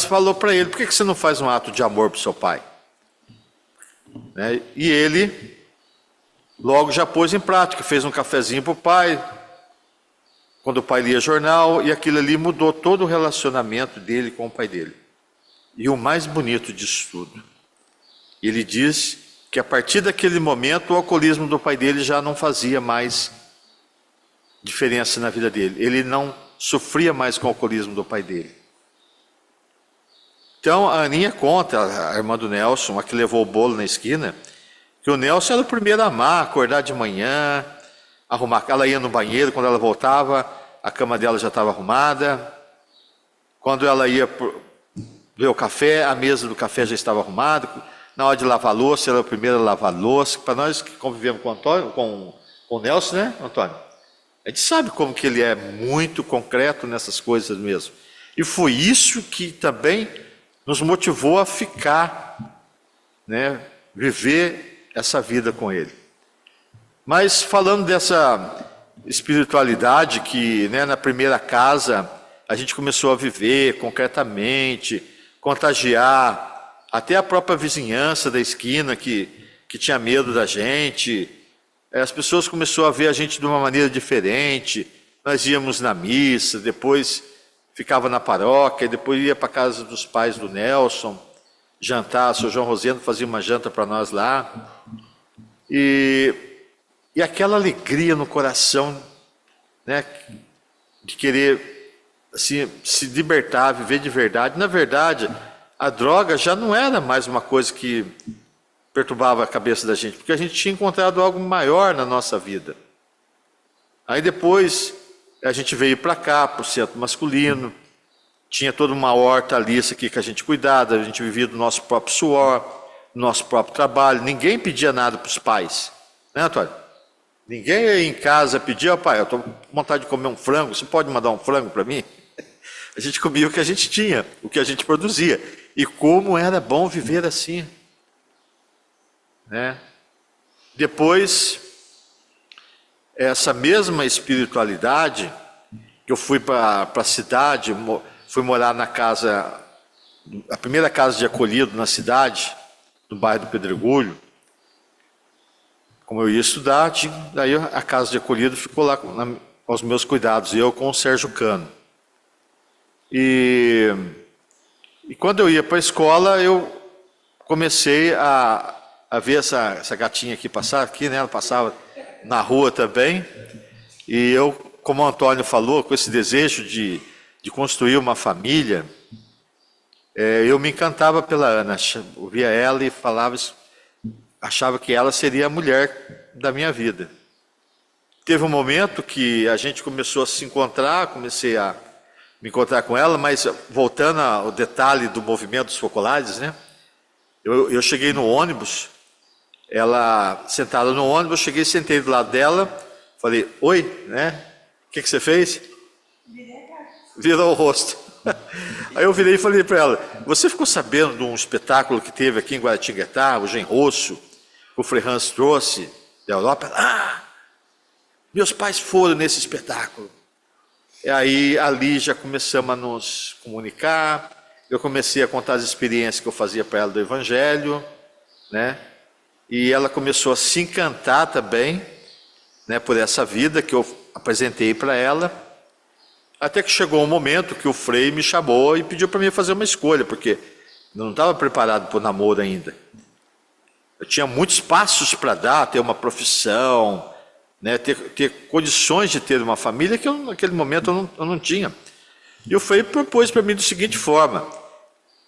falou para ele: por que você não faz um ato de amor para o seu pai? Né? E ele logo já pôs em prática, fez um cafezinho para o pai, quando o pai lia jornal, e aquilo ali mudou todo o relacionamento dele com o pai dele. E o mais bonito disso tudo, ele diz que a partir daquele momento o alcoolismo do pai dele já não fazia mais diferença na vida dele. Ele não sofria mais com o alcoolismo do pai dele. Então a Aninha conta, a irmã do Nelson, a que levou o bolo na esquina, que o Nelson era o primeiro a amar, acordar de manhã, arrumar. Ela ia no banheiro, quando ela voltava, a cama dela já estava arrumada. Quando ela ia ver o café, a mesa do café já estava arrumada. Na hora de lavar a louça, ela era a primeira a lavar a louça. Para nós que convivemos com o Antônio, com o Nelson, né, Antônio? A gente sabe como que ele é muito concreto nessas coisas mesmo. E foi isso que também nos motivou a ficar, né, viver essa vida com ele. Mas falando dessa espiritualidade que, né, na primeira casa a gente começou a viver concretamente, contagiar até a própria vizinhança da esquina que tinha medo da gente. As pessoas começaram a ver a gente de uma maneira diferente. Nós íamos na missa, depois ficava na paróquia, depois ia para a casa dos pais do Nelson, jantar. O Sr. João Rosendo fazia uma janta para nós lá. E aquela alegria no coração, né, de querer assim, se libertar, viver de verdade. Na verdade, a droga já não era mais uma coisa que perturbava a cabeça da gente, porque a gente tinha encontrado algo maior na nossa vida. Aí depois a gente veio para cá, para o centro masculino, tinha toda uma hortaliça aqui que a gente cuidava, a gente vivia do nosso próprio suor, do nosso próprio trabalho. Ninguém pedia nada para os pais, né, Antônio? Ninguém ia em casa pedia: ó, pai, eu estou com vontade de comer um frango, você pode mandar um frango para mim? A gente comia o que a gente tinha, o que a gente produzia. E como era bom viver assim, né? Depois, essa mesma espiritualidade, que eu fui para a cidade, fui morar na casa, a primeira casa de acolhido na cidade, no bairro do Pedregulho. Como eu ia estudar, daí a casa de acolhido ficou lá aos meus cuidados, eu com o Sérgio Cano. E quando eu ia para a escola, eu comecei a ver essa gatinha aqui passar, aqui, né? Ela passava na rua também. E eu, como o Antônio falou, com esse desejo de construir uma família, eu me encantava pela Ana. Eu via ela e achava que ela seria a mulher da minha vida. Teve um momento que a gente começou a se encontrar, comecei a me encontrar com ela, mas voltando ao detalhe do movimento dos focolares, né? Eu cheguei no ônibus, ela sentada no ônibus, eu cheguei, sentei do lado dela, falei: oi, né? O que você fez? Virou o rosto. Aí eu virei e falei para ela: você ficou sabendo de um espetáculo que teve aqui em Guaratinguetá, o Genrosso, que o Frei Hans trouxe da Europa? Ah, meus pais foram nesse espetáculo. E aí ali já começamos a nos comunicar, eu comecei a contar as experiências que eu fazia para ela do Evangelho, né? E ela começou a se encantar também, né, por essa vida que eu apresentei para ela. Até que chegou um momento que o Frei me chamou e pediu para mim fazer uma escolha, porque eu não estava preparado para o namoro ainda. Eu tinha muitos passos para dar, ter uma profissão, né, ter condições de ter uma família que naquele momento eu não tinha. E o Frei propôs para mim da seguinte forma: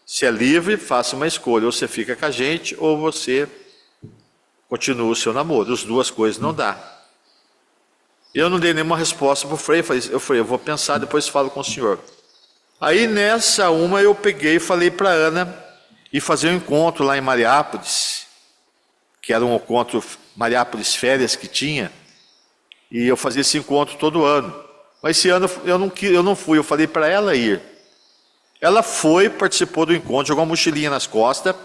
se é livre, faça uma escolha, ou você fica com a gente, ou você continua o seu namoro. As duas coisas não dá. Eu não dei nenhuma resposta para o Frei, eu falei, eu vou pensar, depois falo com o senhor. Aí nessa eu peguei e falei para a Ana ir fazer um encontro lá em Mariápolis, que era um encontro Mariápolis Férias que tinha, e eu fazia esse encontro todo ano. Mas esse ano eu não fui, eu falei para ela ir. Ela foi, participou do encontro, jogou uma mochilinha nas costas,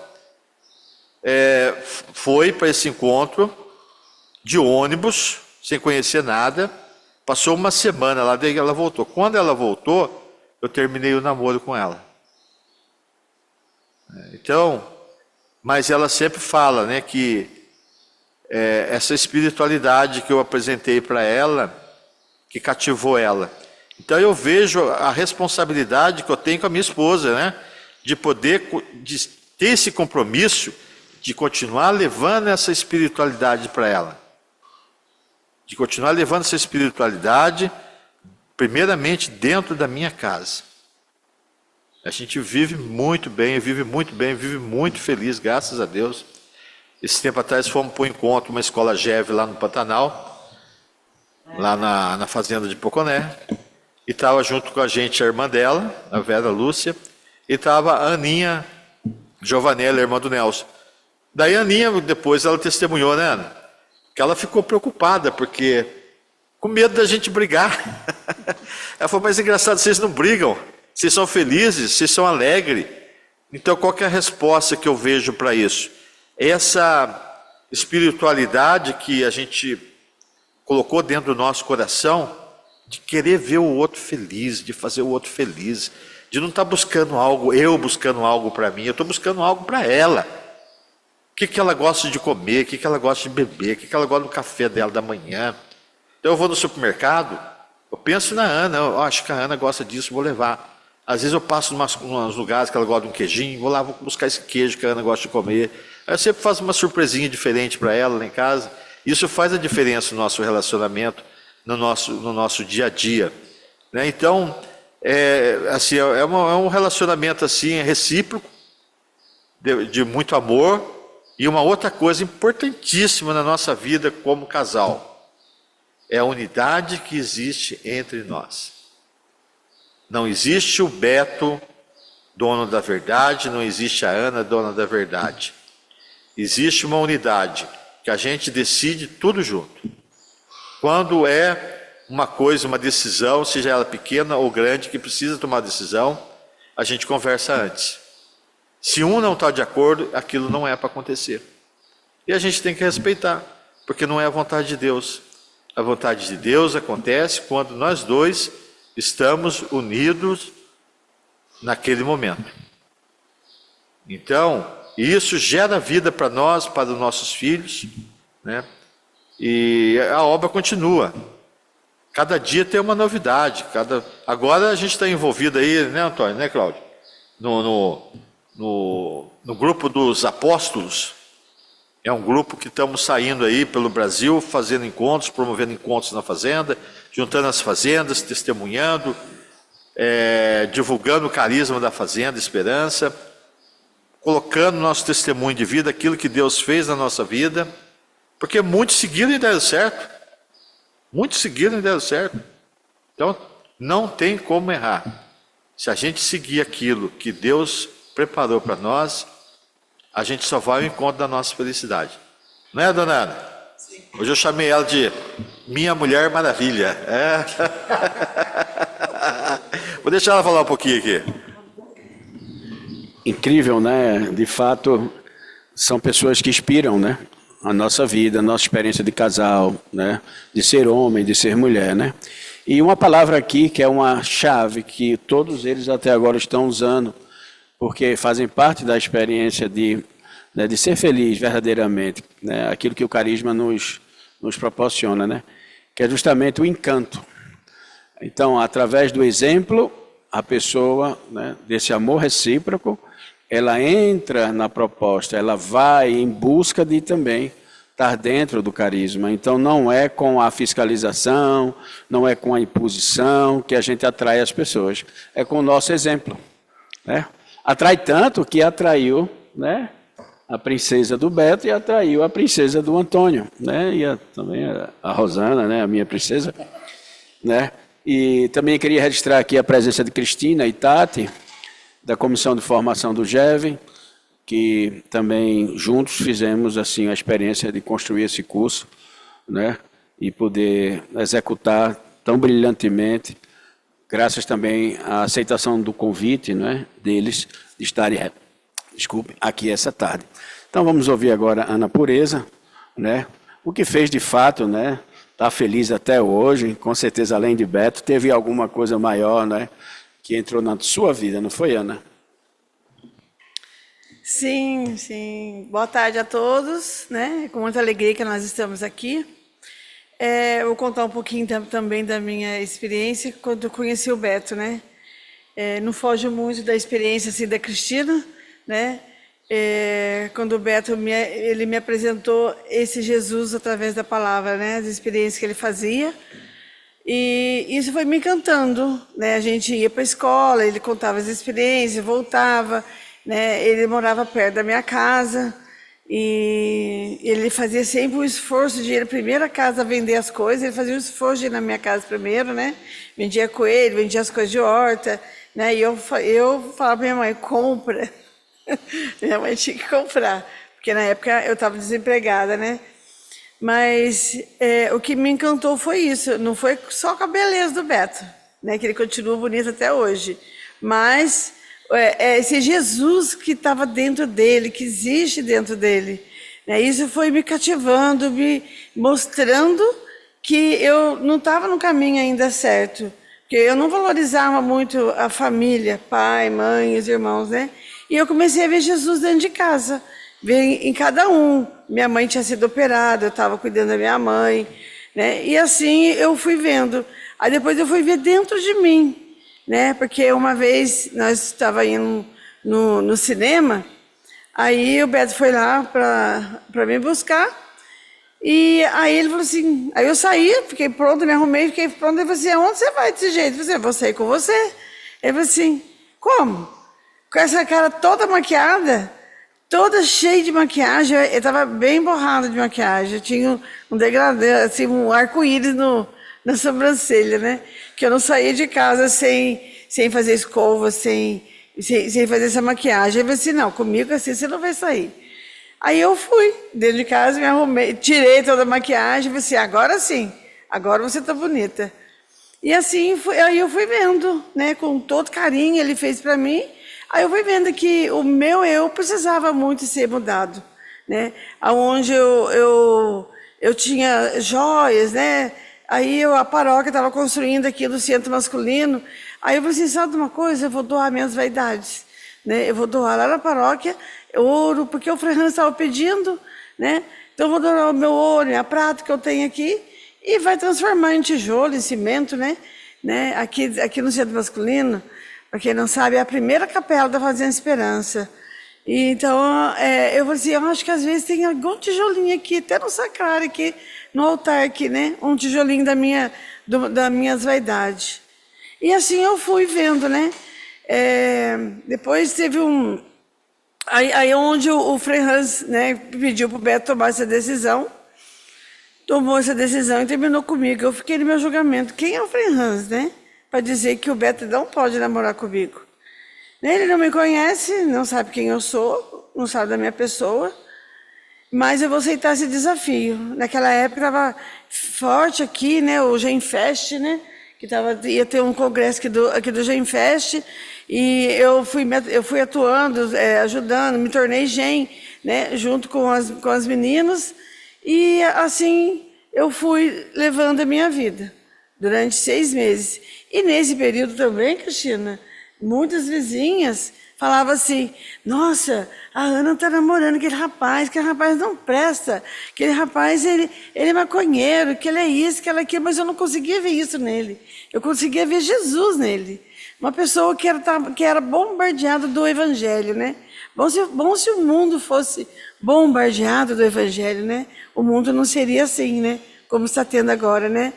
foi para esse encontro de ônibus, sem conhecer nada, passou uma semana lá, daí ela voltou. Quando ela voltou, eu terminei o namoro com ela. Então, mas ela sempre fala, né, que essa espiritualidade que eu apresentei para ela, que cativou ela. Então eu vejo a responsabilidade que eu tenho com a minha esposa, né, de poder ter esse compromisso de continuar levando essa espiritualidade para ela. De continuar levando essa espiritualidade, primeiramente dentro da minha casa. A gente vive muito bem, vive muito feliz, graças a Deus. Esse tempo atrás fomos para um encontro, uma escola GEV lá no Pantanal, lá na fazenda de Poconé, e estava junto com a gente a irmã dela, a Vera Lúcia, e estava a Aninha Giovanella, irmã do Nelson. Daí a Aninha, depois ela testemunhou, né, Ana? Que ela ficou preocupada, porque com medo da gente brigar. Ela falou, mas engraçado, vocês não brigam, vocês são felizes, vocês são alegres. Então qual que é a resposta que eu vejo para isso? Essa espiritualidade que a gente colocou dentro do nosso coração, de querer ver o outro feliz, de fazer o outro feliz, de não estar buscando algo, eu buscando algo para mim, eu estou buscando algo para ela. O que ela gosta de comer, o que ela gosta de beber, o que ela gosta do café dela da manhã. Então eu vou no supermercado, eu penso na Ana, eu acho que a Ana gosta disso, vou levar. Às vezes eu passo em uns lugares que ela gosta de um queijinho, vou lá, vou buscar esse queijo que a Ana gosta de comer. Aí eu sempre faço uma surpresinha diferente para ela lá em casa. Isso faz a diferença no nosso relacionamento, no nosso dia a dia. Né? Então, assim, é um relacionamento assim, recíproco, de muito amor. E uma outra coisa importantíssima na nossa vida como casal, é a unidade que existe entre nós. Não existe o Beto, dono da verdade, não existe a Ana, dona da verdade. Existe uma unidade, que a gente decide tudo junto. Quando é uma coisa, uma decisão, seja ela pequena ou grande, que precisa tomar decisão, a gente conversa antes. Se um não está de acordo, aquilo não é para acontecer. E a gente tem que respeitar, porque não é a vontade de Deus. A vontade de Deus acontece quando nós dois estamos unidos naquele momento. Então, isso gera vida para nós, para os nossos filhos, né? E a obra continua. Cada dia tem uma novidade. Agora a gente está envolvido aí, né, Antônio, né, Cláudio? No grupo dos apóstolos. É um grupo que estamos saindo aí pelo Brasil, fazendo encontros, promovendo encontros na fazenda, juntando as fazendas, testemunhando, divulgando o carisma da Fazenda Esperança, colocando nosso testemunho de vida, aquilo que Deus fez na nossa vida, porque muitos seguiram e deram certo. Muitos seguiram e deram certo. Então, não tem como errar. Se a gente seguir aquilo que Deus preparou para nós, a gente só vai ao encontro da nossa felicidade. Não é, dona Ana? Sim. Hoje eu chamei ela de Minha Mulher Maravilha. Vou deixar ela falar um pouquinho aqui. Incrível, né? De fato, são pessoas que inspiram, né? A nossa vida, a nossa experiência de casal, né? De ser homem, de ser mulher, né? E uma palavra aqui que é uma chave que todos eles até agora estão usando, porque fazem parte da experiência de ser feliz verdadeiramente, né? Aquilo que o carisma nos proporciona, né? Que é justamente o encanto. Então, através do exemplo, a pessoa, né, desse amor recíproco, ela entra na proposta, ela vai em busca de também estar dentro do carisma. Então, não é com a fiscalização, não é com a imposição que a gente atrai as pessoas, é com o nosso exemplo, né? Atrai tanto que atraiu, né, a princesa do Beto e atraiu a princesa do Antônio, né, e também a Rosana, né, a minha princesa, né? E também queria registrar aqui a presença de Cristina e Tati, da Comissão de Formação do GEV, que também juntos fizemos assim a experiência de construir esse curso, né, e poder executar tão brilhantemente, graças também à aceitação do convite, né, deles de estarem, aqui essa tarde. Então vamos ouvir agora a Ana Pureza, né, o que fez de fato, né, tá feliz até hoje, com certeza além de Beto, teve alguma coisa maior, né, que entrou na sua vida, não foi, Ana? Sim, sim. Boa tarde a todos, né? Com muita alegria que nós estamos aqui. Eu vou contar um pouquinho também da minha experiência quando eu conheci o Beto, né? Não foge muito da experiência assim da Cristina, né? Quando o Beto ele me apresentou esse Jesus através da palavra, né? As experiências que ele fazia. E isso foi me encantando, né? A gente ia para a escola, ele contava as experiências, voltava, né? Ele morava perto da minha casa e ele fazia sempre um esforço de ir à primeira casa vender as coisas. Ele fazia um esforço de ir na minha casa primeiro, né? Vendia coelho, vendia as coisas de horta, né? E eu falava para minha mãe, compra. Minha mãe tinha que comprar, porque na época eu estava desempregada, né? Mas o que me encantou foi isso, não foi só com a beleza do Beto, né? Que ele continua bonito até hoje, mas esse Jesus que estava dentro dele, que existe dentro dele, né? Isso foi me cativando, me mostrando que eu não estava no caminho ainda certo, porque eu não valorizava muito a família, pai, mãe, os irmãos, né? E eu comecei a ver Jesus dentro de casa, ver em cada um. Minha mãe tinha sido operada, eu estava cuidando da minha mãe, né? E assim eu fui vendo. Aí depois eu fui ver dentro de mim, né? Porque uma vez nós estávamos indo no cinema, aí o Beto foi lá para me buscar, e aí ele falou assim, aí eu saí, fiquei pronta, me arrumei, fiquei pronta, ele falou assim, aonde você vai desse jeito? Eu falei, vou sair com você. Ele falou assim, como? Com essa cara toda maquiada, toda cheia de maquiagem, eu estava bem borrada de maquiagem, eu tinha um degradê, assim, um arco-íris na sobrancelha, né? Que eu não saía de casa sem fazer escova, sem fazer essa maquiagem. Eu falei assim, não, comigo assim você não vai sair. Aí eu fui, dentro de casa, me arrumei, tirei toda a maquiagem, falei assim, agora sim, agora você está bonita. E assim, aí eu fui vendo, né? Com todo carinho ele fez para mim. Aí eu fui vendo que o meu eu precisava muito ser mudado, né? Aonde eu tinha joias, né? Aí a paróquia estava construindo aqui no centro masculino. Aí eu falei assim, sabe de uma coisa? Eu vou doar minhas vaidades, né? Eu vou doar lá na paróquia ouro, porque o Frei Hans estava pedindo, né? Então eu vou doar o meu ouro, a prata que eu tenho aqui e vai transformar em tijolo, em cimento, né? Aqui no centro masculino. Para quem não sabe, é a primeira capela da Fazenda Esperança. E então, eu falei assim, eu acho que às vezes tem algum tijolinho aqui, até no sacrário aqui, no altar aqui, né? Um tijolinho das minhas vaidades. E assim eu fui vendo, né? Depois teve Aí onde o Frei Hans, né, pediu para o Beto tomar essa decisão, tomou essa decisão e terminou comigo. Eu fiquei no meu julgamento. Quem é o Frei Hans, né? Para dizer que o Beto não pode namorar comigo. Ele não me conhece, não sabe quem eu sou, não sabe da minha pessoa, mas eu vou aceitar esse desafio. Naquela época estava forte aqui, né, o Genfest, né, que ia ter um congresso aqui do Genfest, e eu fui atuando, ajudando, me tornei Gen, né, junto com as meninas, e assim eu fui levando a minha vida durante 6 meses. E nesse período também, Cristina, muitas vizinhas falava assim, nossa, a Ana está namorando aquele rapaz não presta, aquele rapaz, ele é maconheiro, que ele é isso, que ele é aquilo, mas eu não conseguia ver isso nele. Eu conseguia ver Jesus nele. Uma pessoa que era bombardeada do Evangelho, né? Bom se o mundo fosse bombardeado do Evangelho, né? O mundo não seria assim, né? Como está tendo agora, né?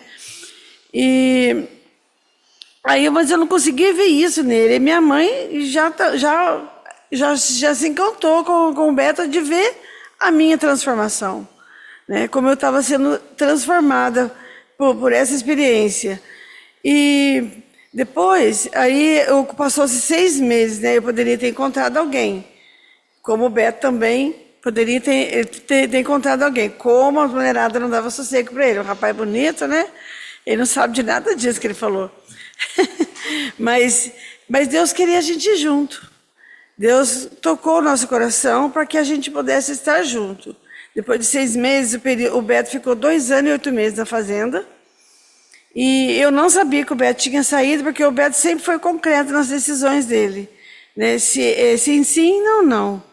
Mas eu não conseguia ver isso nele. E minha mãe já se encantou com o Beto de ver a minha transformação, né? Como eu estava sendo transformada por essa experiência. E depois, aí passou-se 6 meses, né? Eu poderia ter encontrado alguém. Como o Beto também poderia ter encontrado alguém. Como a mulherada não dava sossego para ele. Um rapaz bonito, né? Ele não sabe de nada disso que ele falou. mas Deus queria a gente junto. Deus tocou o nosso coração para que a gente pudesse estar junto. Depois de 6 meses, o Beto ficou 2 anos e 8 meses na fazenda. E eu não sabia que o Beto tinha saído, porque o Beto sempre foi concreto nas decisões dele, né? Se sim, não.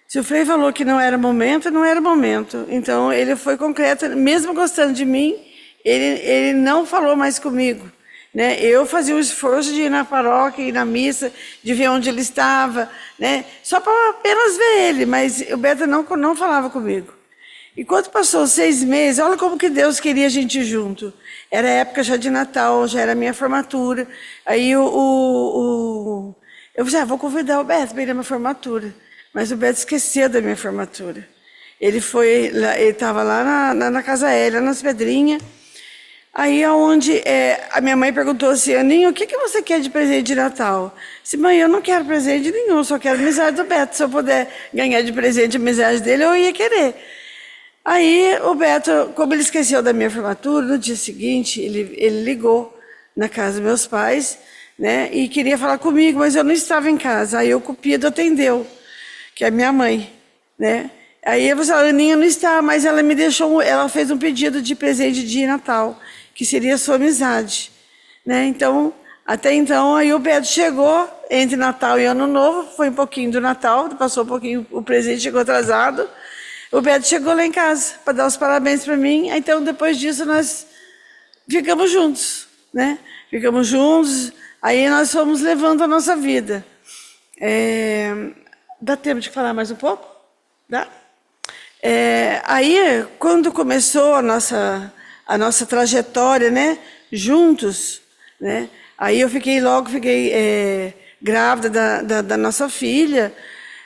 Se o Frei falou que não era momento, não era momento. Então, ele foi concreto, mesmo gostando de mim, ele não falou mais comigo, né? Eu fazia o esforço de ir na paróquia, ir na missa, de ver onde ele estava, né? Só para apenas ver ele, mas o Beto não falava comigo. E quando passou 6 meses, olha como que Deus queria a gente junto. Era época já de Natal, já era a minha formatura. Aí eu falei, vou convidar o Beto para ir na minha formatura. Mas o Beto esqueceu da minha formatura. Ele estava lá na Casa Hélia, nas Pedrinhas. Aí a minha mãe perguntou assim, Aninho, o que você quer de presente de Natal? Eu disse, mãe, eu não quero presente nenhum, só quero amizade do Beto. Se eu puder ganhar de presente a amizade dele, eu ia querer. Aí o Beto, como ele esqueceu da minha formatura, no dia seguinte ele ligou na casa dos meus pais, né, e queria falar comigo, mas eu não estava em casa. Aí o Cupido atendeu, que é a minha mãe, né. Aí eu falei, a Aninha não está, mas ela fez um pedido de presente de Natal, que seria a sua amizade, né. Então, até então, aí o Beto chegou entre Natal e Ano Novo, foi um pouquinho do Natal, passou um pouquinho, o presente chegou atrasado. O Beto chegou lá em casa para dar os parabéns para mim. Então, depois disso, nós ficamos juntos, né? Ficamos juntos. Aí nós fomos levando a nossa vida. Dá tempo de falar mais um pouco? Dá? Aí, quando começou a nossa trajetória, né? Juntos, né? Aí eu fiquei grávida da nossa filha,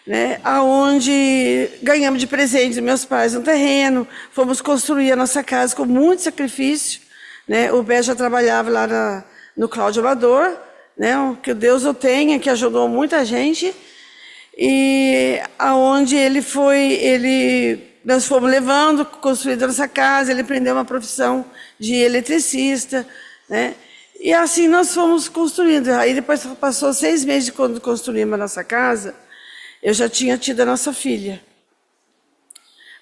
né, aonde ganhamos de presente dos meus pais um terreno, fomos construir a nossa casa com muito sacrifício, né? O Beto já trabalhava lá no Cláudio Amador, né? Que Deus o tenha, que ajudou muita gente, e aonde nós fomos levando, construindo a nossa casa, ele aprendeu uma profissão de eletricista, né? E assim nós fomos construindo. Aí depois passou 6 meses de quando construímos a nossa casa, eu já tinha tido a nossa filha.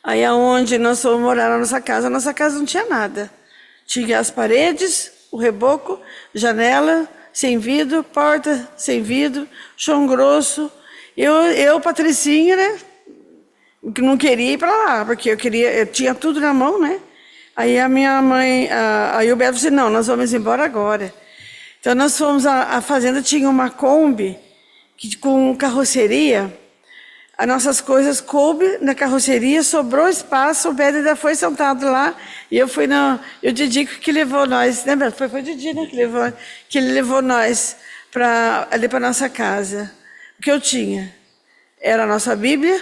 Aí aonde nós fomos morar na nossa casa não tinha nada. Tinha as paredes, o reboco, janela sem vidro, porta sem vidro, chão grosso. Eu Patricinha, né, que não queria ir para lá, porque eu tinha tudo na mão, né? Aí a minha mãe, aí o Beto disse, não, nós vamos embora agora. Então nós fomos, a fazenda tinha uma Kombi com carroceria. As nossas coisas coube na carroceria, sobrou espaço, o Beto ainda foi sentado lá, e eu fui o Didi que levou nós, né, Beto? Foi o Didi, né, que ele levou nós ali para nossa casa. O que eu tinha era a nossa Bíblia,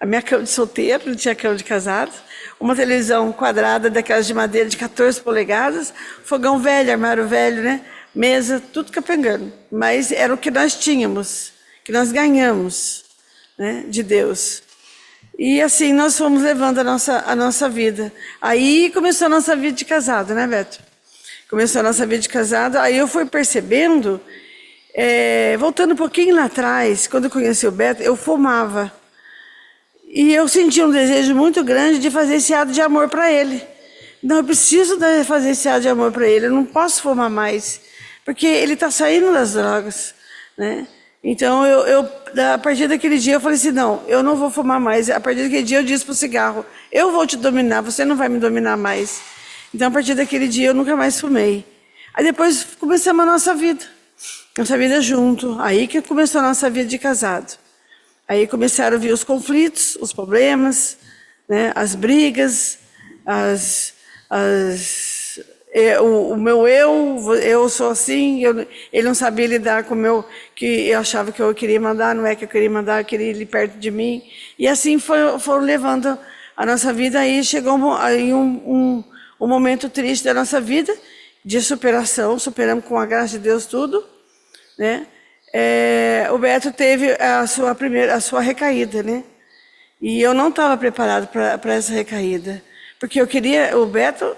a minha cama de solteiro, não tinha cama de casado, uma televisão quadrada daquelas de madeira de 14 polegadas, fogão velho, armário velho, né, mesa, tudo capengando. Mas era o que nós tínhamos, que nós ganhamos, né, de Deus. E assim nós fomos levando a nossa vida. Aí começou a nossa vida de casado, né, Beto? Começou a nossa vida de casado. Aí eu fui percebendo, voltando um pouquinho lá atrás, quando eu conheci o Beto, eu fumava. E eu sentia um desejo muito grande de fazer esse ato de amor para ele. Não, eu preciso fazer esse ato de amor para ele, eu não posso fumar mais, porque ele está saindo das drogas, né? Então, a partir daquele dia, eu falei assim, não, eu não vou fumar mais. A partir daquele dia, eu disse pro cigarro, eu vou te dominar, você não vai me dominar mais. Então, a partir daquele dia, eu nunca mais fumei. Aí depois, começamos a nossa vida junto. Aí que começou a nossa vida de casado. Aí começaram a vir os conflitos, os problemas, né, as brigas, o meu eu sou assim, ele não sabia lidar com o meu, que eu achava que eu queria mandar, não é que eu queria mandar, eu queria ele perto de mim. E assim foram levando a nossa vida. Aí chegou um momento triste da nossa vida, de superação, superamos com a graça de Deus tudo, né? O Beto teve a sua recaída, né? E eu não estava preparado para essa recaída, porque eu queria o Beto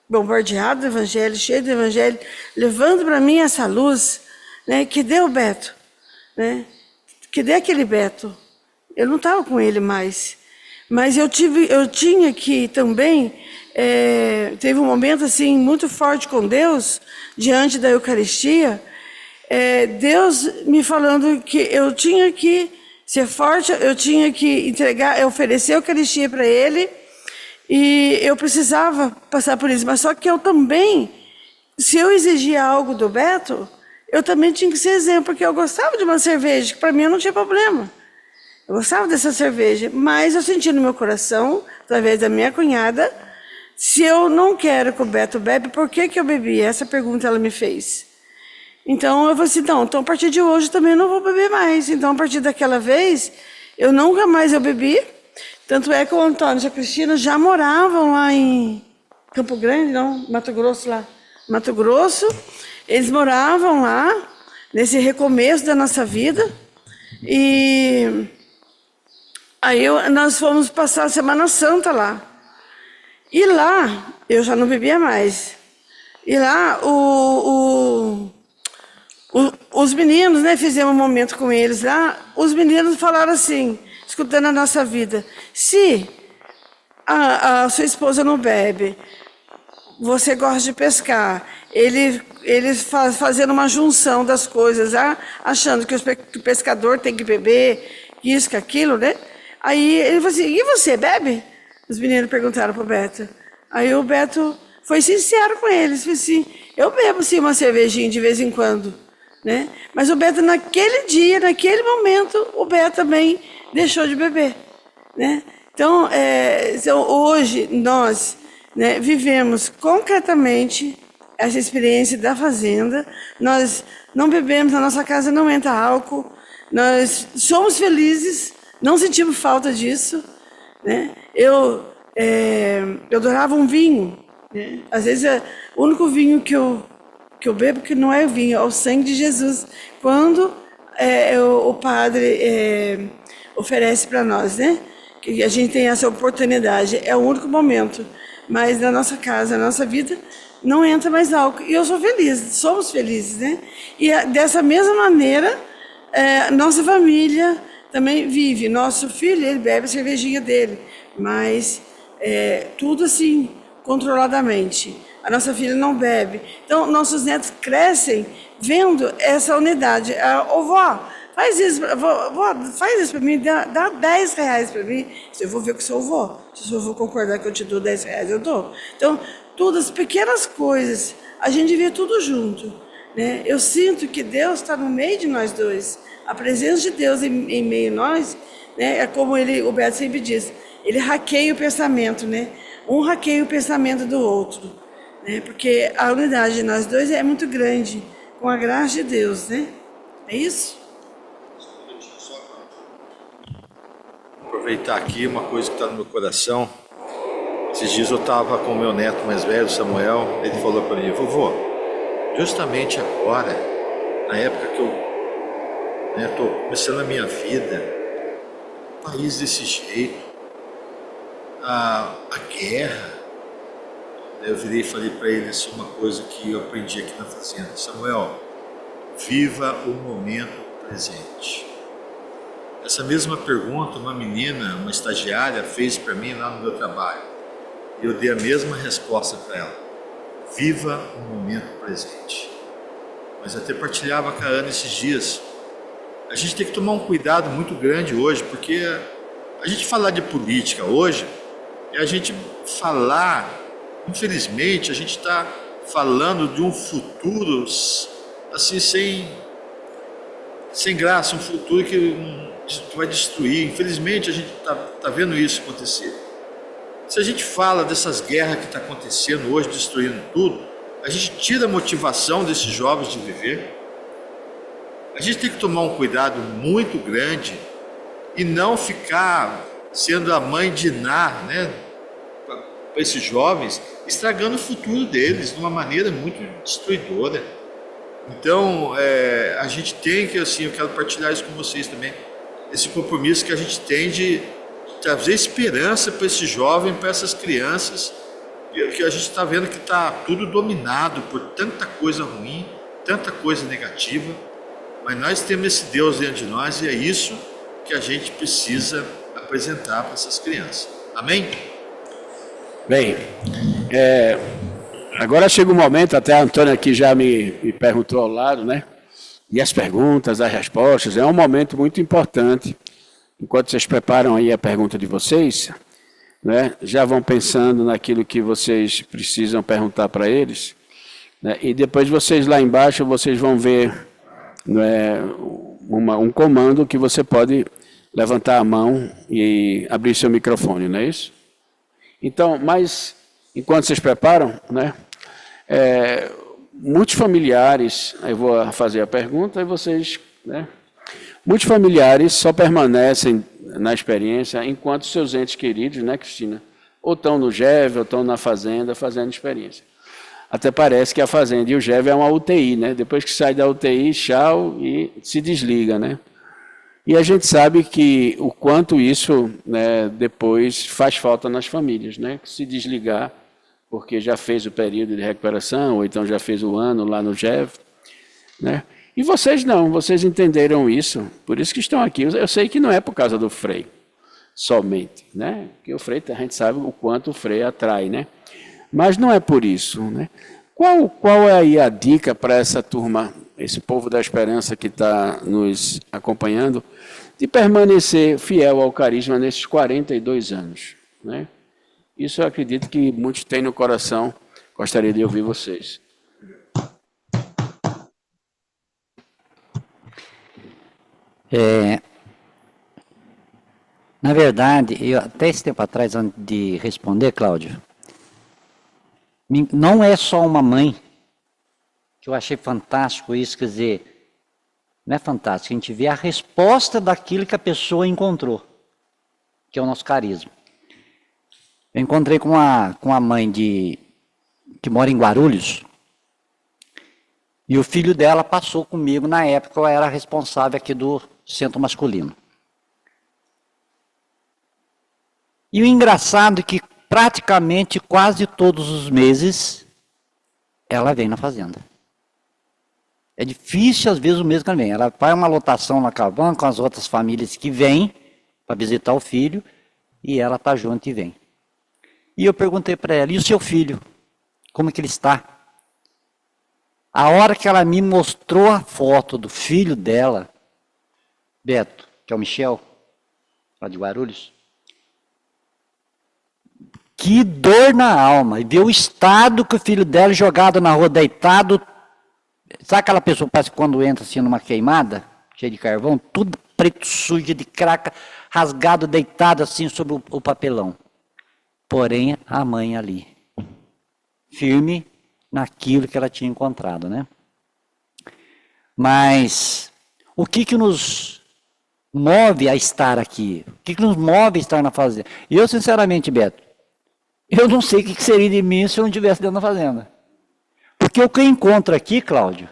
bombardeado do evangelho, cheio do evangelho, levando para mim essa luz, né? Que deu o Beto, né? Que deu aquele Beto. Eu não estava com ele mais, mas eu tinha que também teve um momento assim muito forte com Deus diante da Eucaristia. Deus me falando que eu tinha que ser forte, eu tinha que oferecer a Eucaristia para ele, e eu precisava passar por isso. Mas só que eu também, se eu exigia algo do Beto, eu também tinha que ser exemplo, porque eu gostava de uma cerveja, que para mim não tinha problema. Eu gostava dessa cerveja, mas eu senti no meu coração, através da minha cunhada, se eu não quero que o Beto bebe, por que eu bebi? Essa pergunta ela me fez. Então eu falei assim, então a partir de hoje também eu não vou beber mais. Então a partir daquela vez, eu nunca mais bebi. Tanto é que o Antônio e a Cristina já moravam lá em Campo Grande, não, Mato Grosso lá. Mato Grosso, eles moravam lá, nesse recomeço da nossa vida. E aí nós fomos passar a Semana Santa lá. E lá, eu já não bebia mais. E lá, os meninos, né, fizemos um momento com eles lá, os meninos falaram assim, escutando a nossa vida, se a sua esposa não bebe, você gosta de pescar, eles fazendo uma junção das coisas, achando que o pescador tem que beber, isso, que aquilo, né? Aí ele falou assim, e você bebe? Os meninos perguntaram para o Beto. Aí o Beto foi sincero com eles, falou assim, eu bebo sim uma cervejinha de vez em quando, né? Mas o Beto naquele dia, naquele momento, o Beto também deixou de beber, né? Então, hoje nós, né, vivemos concretamente essa experiência da fazenda. Nós não bebemos, na nossa casa não entra álcool, nós somos felizes, não sentimos falta disso, né? Eu adorava um vinho, né? Às vezes o único vinho que eu bebo, que não é o vinho, é o sangue de Jesus, quando o padre oferece para nós, né? Que a gente tem essa oportunidade, é o único momento. Mas na nossa casa, na nossa vida, não entra mais álcool. E eu sou feliz, somos felizes, né? E dessa mesma maneira, nossa família também vive. Nosso filho, ele bebe a cervejinha dele, mas tudo assim, controladamente. A nossa filha não bebe. Então, nossos netos crescem vendo essa unidade. Ô, vó, faz isso para mim, dá 10 reais para mim. Eu vou ver com o seu avô. Se o seu avô concordar que eu te dou 10 reais, eu dou. Então, todas as pequenas coisas, a gente vê tudo junto, né? Eu sinto que Deus está no meio de nós dois. A presença de Deus em meio a nós, né? É como o Beto sempre diz, ele hackeia o pensamento, né? Um hackeia o pensamento do outro, né? Porque a unidade de nós dois é muito grande, com a graça de Deus, né? É isso? Aproveitar aqui uma coisa que está no meu coração. Esses dias eu estava com o meu neto mais velho, Samuel, ele falou para mim, vovô, justamente agora, na época que eu estou começando a minha vida, um país desse jeito, a guerra, eu virei e falei para ele assim, uma coisa que eu aprendi aqui na fazenda, Samuel, viva o momento presente. Essa mesma pergunta uma menina, uma estagiária, fez para mim lá no meu trabalho. E eu dei a mesma resposta para ela. Viva o momento presente. Mas até partilhava com a Ana esses dias. a gente tem que tomar um cuidado muito grande hoje, porque a gente falar de política hoje é a gente falar, infelizmente, a gente está falando de um futuro assim sem graça, um futuro que vai destruir. Infelizmente, a gente tá vendo isso acontecer. Se a gente fala dessas guerras que está acontecendo hoje, destruindo tudo, a gente tira a motivação desses jovens de viver. A gente tem que tomar um cuidado muito grande e não ficar sendo a mãe de Ná, né, para esses jovens, estragando o futuro deles de uma maneira muito destruidora. Então, a gente tem que, assim, eu quero partilhar isso com vocês também, esse compromisso que a gente tem de trazer esperança para esse jovem, para essas crianças, que a gente está vendo que está tudo dominado por tanta coisa ruim, tanta coisa negativa, mas nós temos esse Deus dentro de nós e é isso que a gente precisa apresentar para essas crianças. Amém? Bem, agora chega o momento, até a Antônia aqui já me perguntou ao lado, né? E as perguntas, as respostas, é um momento muito importante. Enquanto vocês preparam aí a pergunta de vocês, né, já vão pensando naquilo que vocês precisam perguntar para eles, né, e depois vocês lá embaixo, vocês vão ver, né, um comando que você pode levantar a mão e abrir seu microfone, não é isso? Então, mas, enquanto vocês preparam, né, muitos familiares, eu vou fazer a pergunta e vocês, né, muitos familiares só permanecem na experiência enquanto seus entes queridos, né, Cristina, ou estão no GEV, ou estão na fazenda fazendo experiência. Até parece que a fazenda e o GEV é uma UTI, né? Depois que sai da UTI, tchau, e se desliga, né? E a gente sabe que o quanto isso, né, depois faz falta nas famílias, né? Se desligar, porque já fez o período de recuperação, ou então já fez o ano lá no GEV, né? E vocês não, vocês entenderam isso, por isso que estão aqui. Eu sei que não é por causa do Frei, somente, né? Porque o Frei, a gente sabe o quanto o Frei atrai, né? Mas não é por isso, né? Qual é aí a dica para essa turma, esse povo da esperança que está nos acompanhando, de permanecer fiel ao carisma nesses 42 anos, né? Isso eu acredito que muitos têm no coração, gostaria de ouvir vocês. Na verdade, eu, até esse tempo atrás, antes de responder, Cláudio, não é só uma mãe, que eu achei fantástico isso, quer dizer, não é fantástico, a gente vê a resposta daquilo que a pessoa encontrou, que é o nosso carisma. Eu encontrei com a mãe que mora em Guarulhos, e o filho dela passou comigo, na época eu era responsável aqui do centro masculino. E o engraçado é que praticamente quase todos os meses ela vem na fazenda. É difícil às vezes o mês que ela vem. Ela faz uma lotação na Cavan com as outras famílias que vêm para visitar o filho e ela está junto e vem. E eu perguntei para ela, e o seu filho? Como é que ele está? A hora que ela me mostrou a foto do filho dela, Beto, que é o Michel, lá de Guarulhos, que dor na alma. E ver o estado que o filho dela jogado na rua, deitado. Sabe aquela pessoa que parece que quando entra assim numa queimada, cheia de carvão, tudo preto, sujo, de craca, rasgado, deitado assim sobre o papelão. Porém, a mãe ali, firme naquilo que ela tinha encontrado, né? Mas o que nos move a estar aqui? O que nos move a estar na fazenda? Eu, sinceramente, Beto, eu não sei o que seria de mim se eu não estivesse dentro da fazenda. Porque o que eu encontro aqui, Cláudio,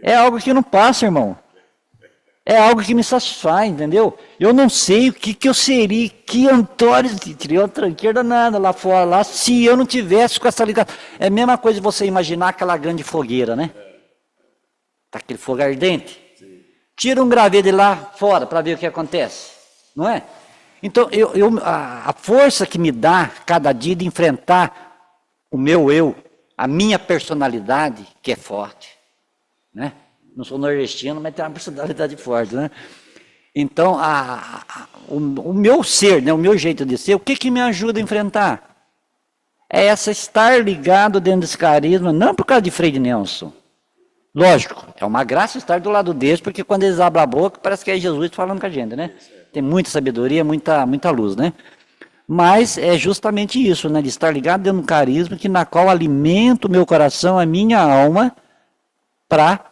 é algo que não passa, irmão. É algo que me satisfaz, entendeu? Eu não sei o que eu seria, que Antônio, tirei uma tranqueira danada lá fora, lá, se eu não tivesse com essa ligação. É a mesma coisa de você imaginar aquela grande fogueira, né? Tá aquele fogo ardente. Tira um graveto de lá fora para ver o que acontece, não é? Então, a força que me dá cada dia de enfrentar o meu eu, a minha personalidade, que é forte, né? Não sou nordestino, mas tenho uma personalidade forte, né? Então, o meu ser, né, o meu jeito de ser, o que me ajuda a enfrentar? É estar ligado dentro desse carisma, não por causa de Frei Nelson. Lógico, é uma graça estar do lado deles, porque quando eles abrem a boca, parece que é Jesus falando com a gente, né? Tem muita sabedoria, muita luz, né? Mas é justamente isso, né? De estar ligado dentro de um carisma na qual alimento o meu coração, a minha alma, para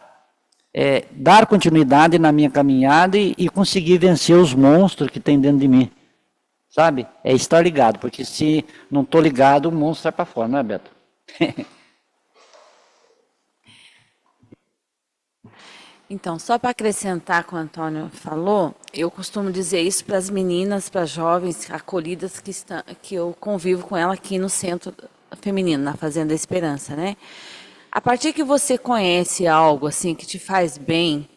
dar continuidade na minha caminhada e conseguir vencer os monstros que tem dentro de mim. Sabe? É estar ligado, porque se não estou ligado, o monstro sai para fora, não é, Beto? Então, só para acrescentar o que o Antônio falou, eu costumo dizer isso para as meninas, para as jovens acolhidas que eu convivo com ela aqui no Centro Feminino, na Fazenda Esperança, né? A partir que você conhece algo assim que te faz bem,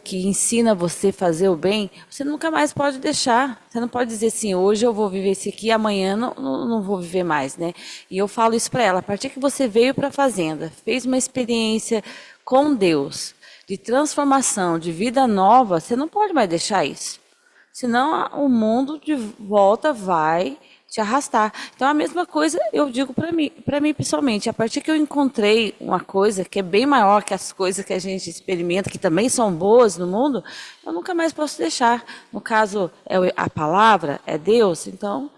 que ensina você a fazer o bem, você nunca mais pode deixar. Você não pode dizer assim, hoje eu vou viver isso aqui, amanhã não vou viver mais, né? E eu falo isso para ela, a partir que você veio para a Fazenda, fez uma experiência com Deus, de transformação, de vida nova, você não pode mais deixar isso. Senão o mundo de volta vai te arrastar. Então a mesma coisa eu digo para mim pessoalmente, a partir que eu encontrei uma coisa que é bem maior que as coisas que a gente experimenta, que também são boas no mundo, eu nunca mais posso deixar. No caso, a palavra, é Deus, então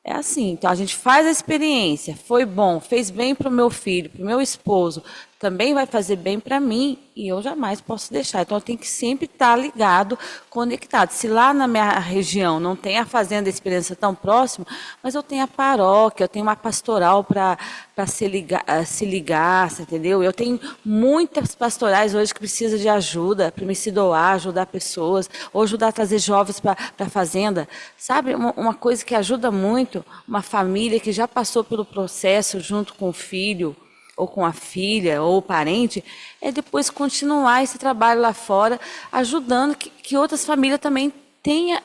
é assim. Então a gente faz a experiência, foi bom, fez bem para o meu filho, para o meu esposo, também vai fazer bem para mim e eu jamais posso deixar. Então eu tenho que sempre estar ligado, conectado. Se lá na minha região não tem a Fazenda Esperança tão próximo, mas eu tenho a paróquia, eu tenho uma pastoral para se ligar, você entendeu? Eu tenho muitas pastorais hoje que precisam de ajuda, para me se doar, ajudar pessoas, ou ajudar a trazer jovens para a fazenda. Sabe, uma coisa que ajuda muito, uma família que já passou pelo processo junto com o filho, ou com a filha, ou o parente, é depois continuar esse trabalho lá fora, ajudando que outras famílias também tenham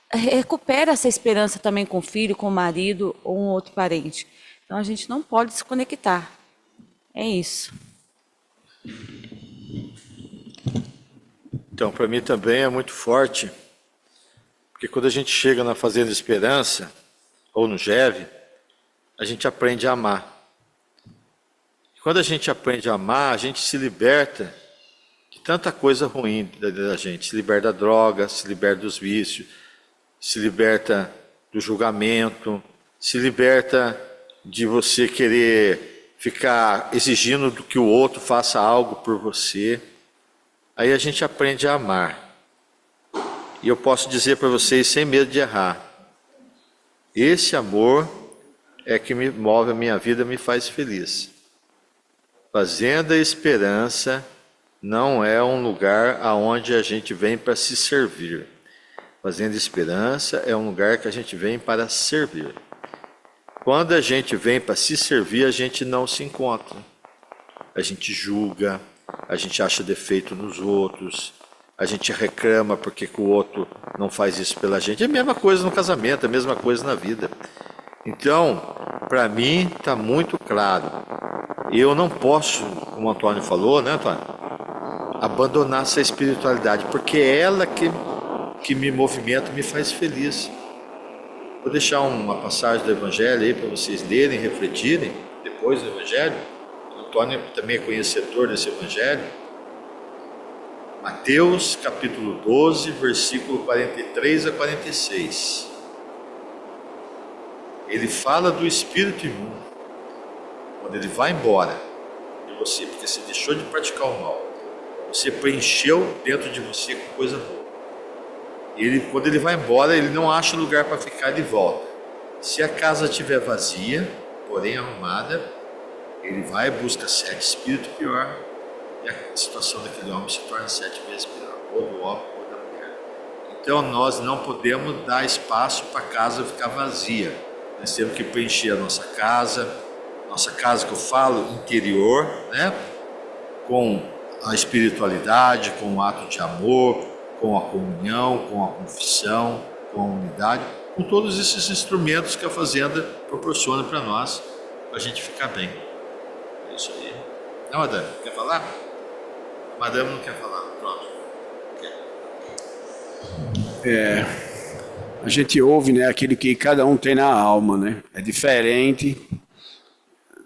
recupera essa esperança também com o filho, com o marido, ou um outro parente. Então, a gente não pode se conectar. É isso. Então, para mim também é muito forte, porque quando a gente chega na Fazenda Esperança, ou no GEV, a gente aprende a amar. Quando a gente aprende a amar, a gente se liberta de tanta coisa ruim da gente. Se liberta da droga, se liberta dos vícios, se liberta do julgamento, se liberta de você querer ficar exigindo que o outro faça algo por você. Aí a gente aprende a amar. E eu posso dizer para vocês, sem medo de errar, esse amor é que me move a minha vida, me faz feliz. Fazenda Esperança não é um lugar aonde a gente vem para se servir. Fazenda Esperança é um lugar que a gente vem para servir. Quando a gente vem para se servir, a gente não se encontra. A gente julga, a gente acha defeito nos outros, a gente reclama porque o outro não faz isso pela gente. É a mesma coisa no casamento, é a mesma coisa na vida. Então, para mim, está muito claro. Eu não posso, como o Antônio falou, né, Antônio? Abandonar essa espiritualidade, porque é ela que me movimenta, me faz feliz. Vou deixar uma passagem do Evangelho aí para vocês lerem, refletirem, depois do Evangelho. O Antônio também é conhecedor desse Evangelho. Mateus, capítulo 12, versículo 43 a 46. Ele fala do espírito imundo. Quando ele vai embora de você, porque você deixou de praticar o mal, você preencheu dentro de você com coisa boa. Quando ele vai embora, ele não acha lugar para ficar de volta. Se a casa estiver vazia, porém arrumada, ele vai e busca 7 espíritos pior, e a situação daquele homem se torna 7 vezes pior, ou do homem ou da mulher. Então nós não podemos dar espaço para a casa ficar vazia. Nós temos que preencher a nossa casa que eu falo, interior, né? Com a espiritualidade, com o ato de amor, com a comunhão, com a confissão, com a unidade, com todos esses instrumentos que a Fazenda proporciona para nós, para a gente ficar bem. É isso aí. Não, Adão, quer falar? Madame não quer falar, pronto. A gente ouve, né, aquilo que cada um tem na alma, né? É diferente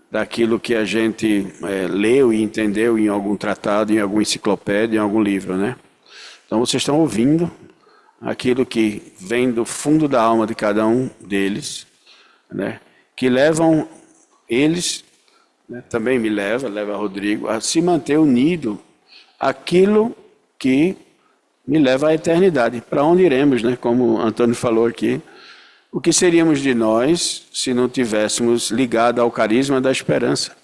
daquilo que a gente leu e entendeu em algum tratado, em alguma enciclopédia, em algum livro, né? Então vocês estão ouvindo aquilo que vem do fundo da alma de cada um deles, né? Que levam eles, né, também me leva Rodrigo, a se manter unido àquilo que me leva à eternidade. Para onde iremos, né? Como Antônio falou aqui, o que seríamos de nós se não tivéssemos ligado ao carisma da esperança?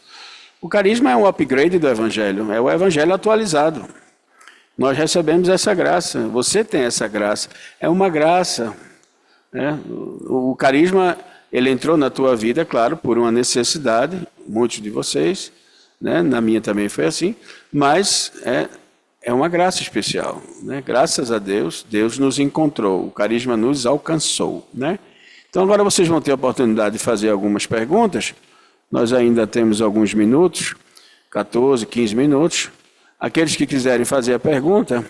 O carisma é um upgrade do Evangelho, é o Evangelho atualizado. Nós recebemos essa graça, você tem essa graça, é uma graça. Né? O carisma, ele entrou na tua vida, claro, por uma necessidade, muitos de vocês, né? Na minha também foi assim, mas é uma graça especial. Né? Graças a Deus, Deus nos encontrou, o carisma nos alcançou. Né? Então agora vocês vão ter a oportunidade de fazer algumas perguntas, nós ainda temos alguns minutos, 14, 15 minutos. Aqueles que quiserem fazer a pergunta,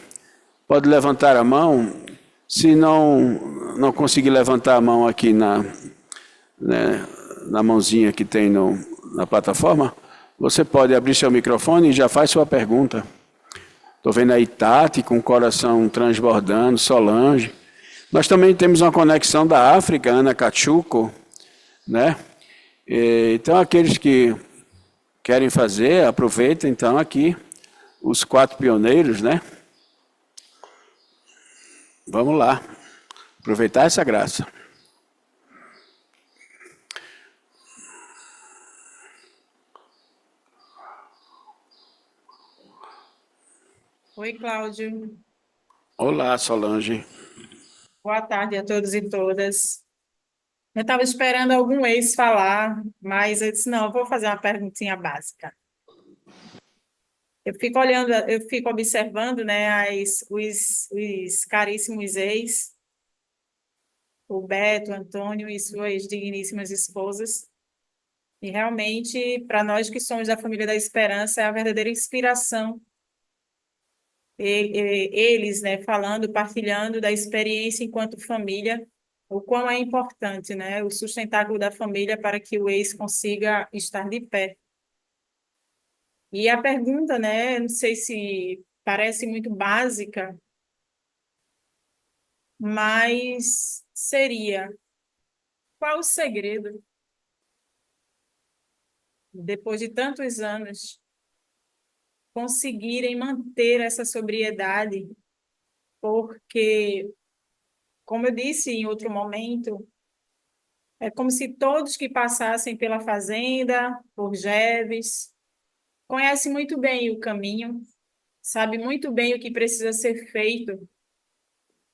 pode levantar a mão. Se não conseguir levantar a mão aqui na mãozinha que tem na plataforma, você pode abrir seu microfone e já faz sua pergunta. Estou vendo aí Tati com o coração transbordando, Solange. Nós também temos uma conexão da África, Ana Cachuco, né? Então, aqueles que querem fazer, aproveitem então aqui os 4 pioneiros, né? Vamos lá, aproveitar essa graça. Oi, Cláudio. Olá, Solange. Boa tarde a todos e todas. Eu estava esperando algum ex falar, mas eu disse, não, eu vou fazer uma perguntinha básica. Eu fico olhando, eu fico observando, né, os caríssimos ex, o Beto, o Antônio e suas digníssimas esposas. E realmente, para nós que somos da família da Esperança, é a verdadeira inspiração. Eles, né, falando, partilhando da experiência enquanto família, o quão é importante, né, o sustentáculo da família para que o ex consiga estar de pé. E a pergunta, né, não sei se parece muito básica, mas seria: qual o segredo, depois de tantos anos, conseguirem manter essa sobriedade? Porque, como eu disse em outro momento, é como se todos que passassem pela fazenda, por Jeves, conhecem muito bem o caminho, sabe muito bem o que precisa ser feito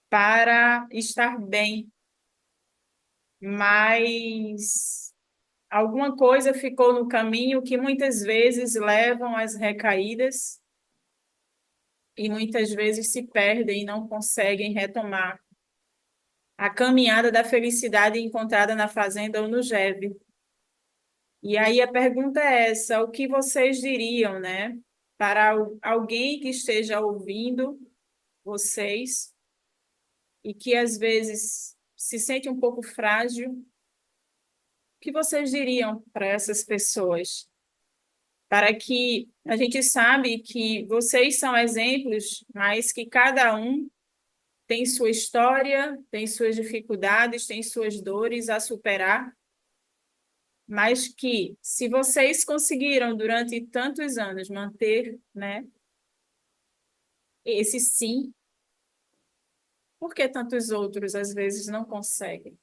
para estar bem, mas alguma coisa ficou no caminho que muitas vezes levam às recaídas e muitas vezes se perdem e não conseguem retomar a caminhada da felicidade encontrada na fazenda ou no Jeve. E aí a pergunta é essa: o que vocês diriam, né, para alguém que esteja ouvindo vocês e que às vezes se sente um pouco frágil? O que vocês diriam para essas pessoas? Para que a gente sabe que vocês são exemplos, mas que cada um tem sua história, tem suas dificuldades, tem suas dores a superar, mas que, se vocês conseguiram durante tantos anos manter, né, esse sim, por que tantos outros às vezes não conseguem?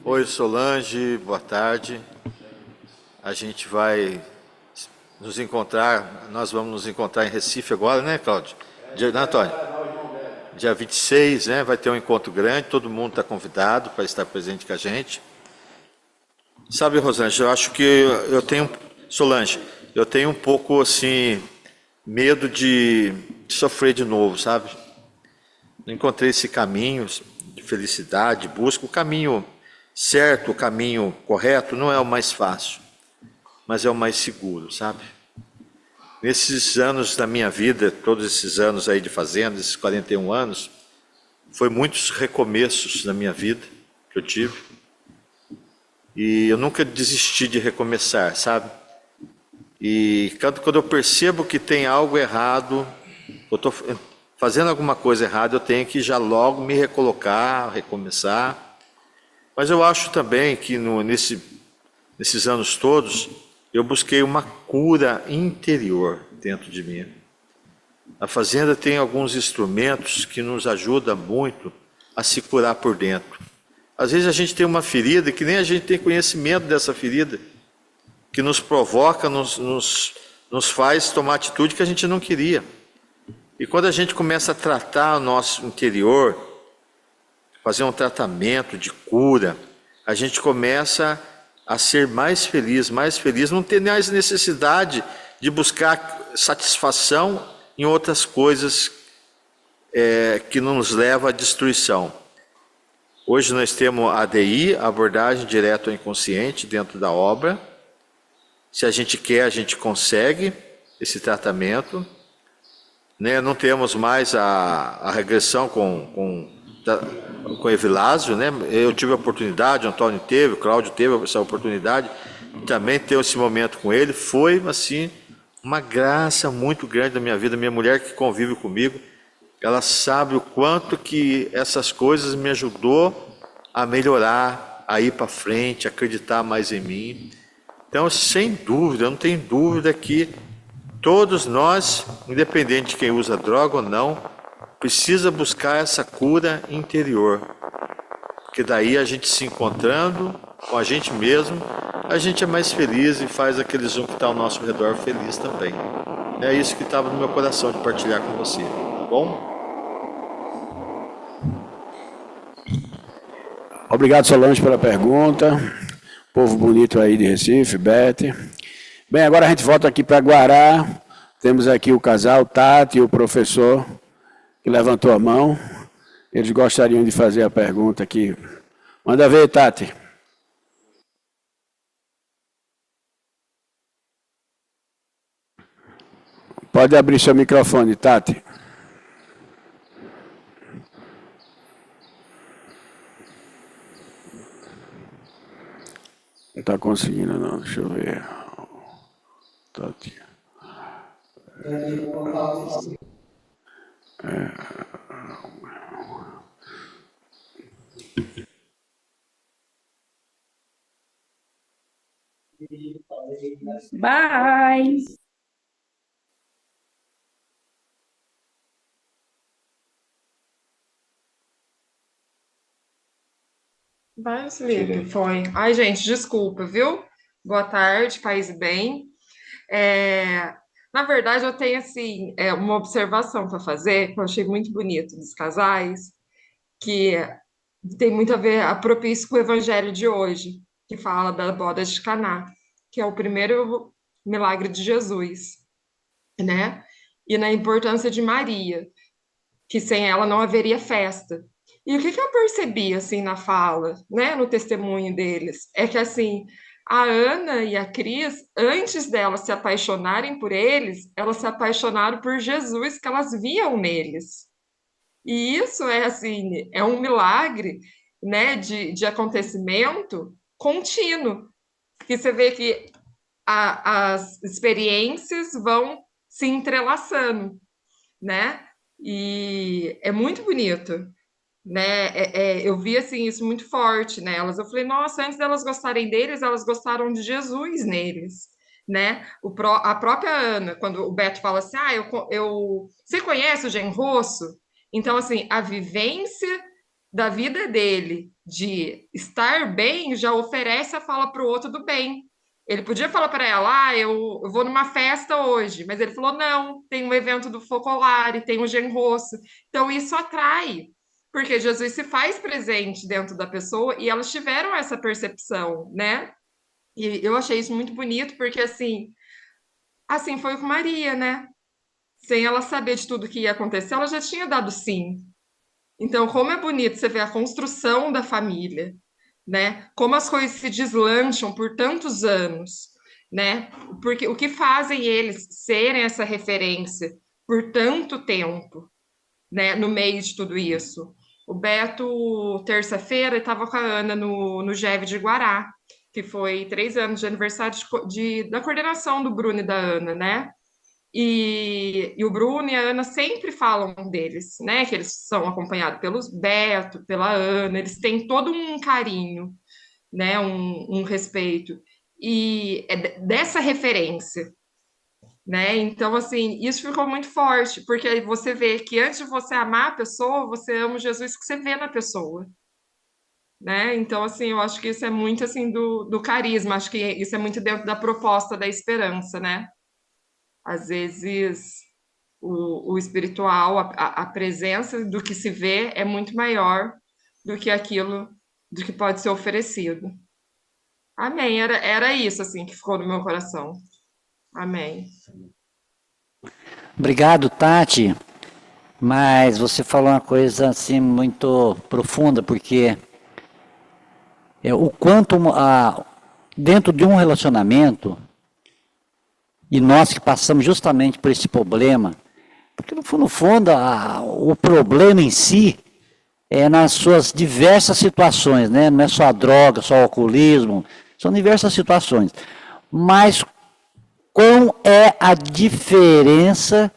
Oi, Solange, boa tarde. A gente vai nos encontrar, nós vamos nos encontrar em Recife agora, né, Cláudio? Né, Antônio? Dia 26, né, vai ter um encontro grande, todo mundo está convidado para estar presente com a gente. Sabe, Rosângela, eu acho que eu tenho, Solange, eu tenho um pouco, assim, medo de sofrer de novo, sabe? Não encontrei esse caminho de felicidade, busco o caminho certo, o caminho correto, não é o mais fácil. mas é o mais seguro, sabe? Nesses anos da minha vida, todos esses anos aí de fazenda, esses 41 anos, foi muitos recomeços na minha vida que eu tive. E eu nunca desisti de recomeçar, sabe? E quando eu percebo que tem algo errado, eu estou fazendo alguma coisa errada, eu tenho que já logo me recolocar, recomeçar. Mas eu acho também que nesses anos todos, eu busquei uma cura interior dentro de mim. A fazenda tem alguns instrumentos que nos ajudam muito a se curar por dentro. Às vezes a gente tem uma ferida que nem a gente tem conhecimento dessa ferida, que nos provoca, nos faz tomar atitude que a gente não queria. E quando a gente começa a tratar o nosso interior, fazer um tratamento de cura, a gente começa a ser mais feliz, não ter mais necessidade de buscar satisfação em outras coisas que nos levam à destruição. Hoje nós temos a ADI, abordagem direto ao inconsciente, dentro da obra. Se a gente quer, a gente consegue esse tratamento. Né? Não temos mais a regressão com Evilásio, né? Eu tive a oportunidade, o Antônio teve, o Cláudio teve essa oportunidade de também ter esse momento com ele. Foi, assim, uma graça muito grande da minha vida. Minha mulher que convive comigo, ela sabe o quanto que essas coisas me ajudou a melhorar, a ir para frente, a acreditar mais em mim. Então, sem dúvida, eu não tenho dúvida que todos nós, independente de quem usa droga ou não, precisa buscar essa cura interior. Porque daí a gente se encontrando com a gente mesmo, a gente é mais feliz e faz aqueles que está ao nosso redor feliz também. É isso que estava no meu coração de partilhar com você, tá bom? Obrigado, Solange, pela pergunta. Povo bonito aí de Recife, Bete. Bem, agora a gente volta aqui para Guará. Temos aqui o casal, Tati e o professor, que levantou a mão. Eles gostariam de fazer a pergunta aqui. Manda ver, Tati. Pode abrir seu microfone, Tati. Não está conseguindo, não. Deixa eu ver. Tati. Bye. Vai, Felipe, foi. Ai, gente, desculpa, viu? Boa tarde, paz e bem. Na verdade, eu tenho, assim, uma observação para fazer, que eu achei muito bonito dos casais, que tem muito a ver, a propício com o evangelho de hoje, que fala da boda de Caná, que é o primeiro milagre de Jesus, né? E na importância de Maria, que sem ela não haveria festa. E o que eu percebi, assim, na fala, né, no testemunho deles, é que, assim, a Ana e a Cris, antes delas se apaixonarem por eles, elas se apaixonaram por Jesus, que elas viam neles. E isso é, assim, é um milagre, né, de acontecimento contínuo, que você vê que as experiências vão se entrelaçando, né? E é muito bonito, né? Eu vi assim isso muito forte nelas. Eu falei, nossa, antes delas gostarem deles, elas gostaram de Jesus neles, né? A própria Ana, quando o Beto fala assim, você conhece o Genrosso? Então, assim, a vivência da vida dele de estar bem já oferece a fala para o outro do bem. Ele podia falar para ela, eu vou numa festa hoje, mas ele falou, não, tem um evento do Focolare, tem o Genrosso. Então, isso atrai, porque Jesus se faz presente dentro da pessoa e elas tiveram essa percepção, né? E eu achei isso muito bonito, porque assim foi com Maria, né? Sem ela saber de tudo que ia acontecer, ela já tinha dado sim. Então, como é bonito você ver a construção da família, né? Como as coisas se deslancham por tantos anos. né? Porque o que fazem eles serem essa referência por tanto tempo, né, no meio de tudo isso. O Beto, terça-feira, estava com a Ana no GEV de Guará, que foi 3 anos de aniversário da coordenação do Bruno e da Ana, né? E o Bruno e a Ana sempre falam deles, né? Que eles são acompanhados pelos Beto, pela Ana, eles têm todo um carinho, né? Um respeito. E é dessa referência, né? Então, assim, isso ficou muito forte, porque aí você vê que antes de você amar a pessoa, você ama o Jesus que você vê na pessoa, né? Então, assim, eu acho que isso é muito, assim, do carisma, acho que isso é muito dentro da proposta da esperança, né? Às vezes, o espiritual, a presença do que se vê é muito maior do que aquilo do que pode ser oferecido. Amém, era isso, assim, que ficou no meu coração. Amém. Obrigado, Tati. Mas você falou uma coisa assim muito profunda, porque o quanto dentro de um relacionamento, e nós que passamos justamente por esse problema, porque no fundo o problema em si é nas suas diversas situações, né? Não é só a droga, só o alcoolismo, são diversas situações. Mas qual é a diferença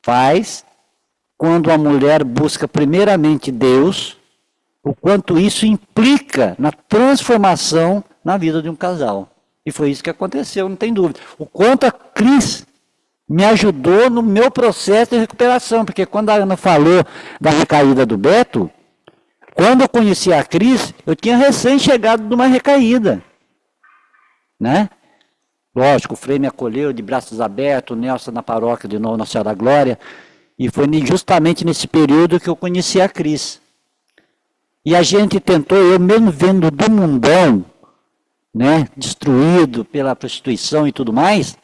faz quando a mulher busca primeiramente Deus, o quanto isso implica na transformação na vida de um casal. E foi isso que aconteceu, não tem dúvida. O quanto a Cris me ajudou no meu processo de recuperação, porque quando a Ana falou da recaída do Beto, quando eu conheci a Cris, eu tinha recém-chegado de uma recaída, né? Lógico, o Frei me acolheu de braços abertos, o Nelson na paróquia de novo, Nossa Senhora da Glória, e foi justamente nesse período que eu conheci a Cris. E a gente tentou, eu mesmo vendo do mundão, né, destruído pela prostituição e tudo mais,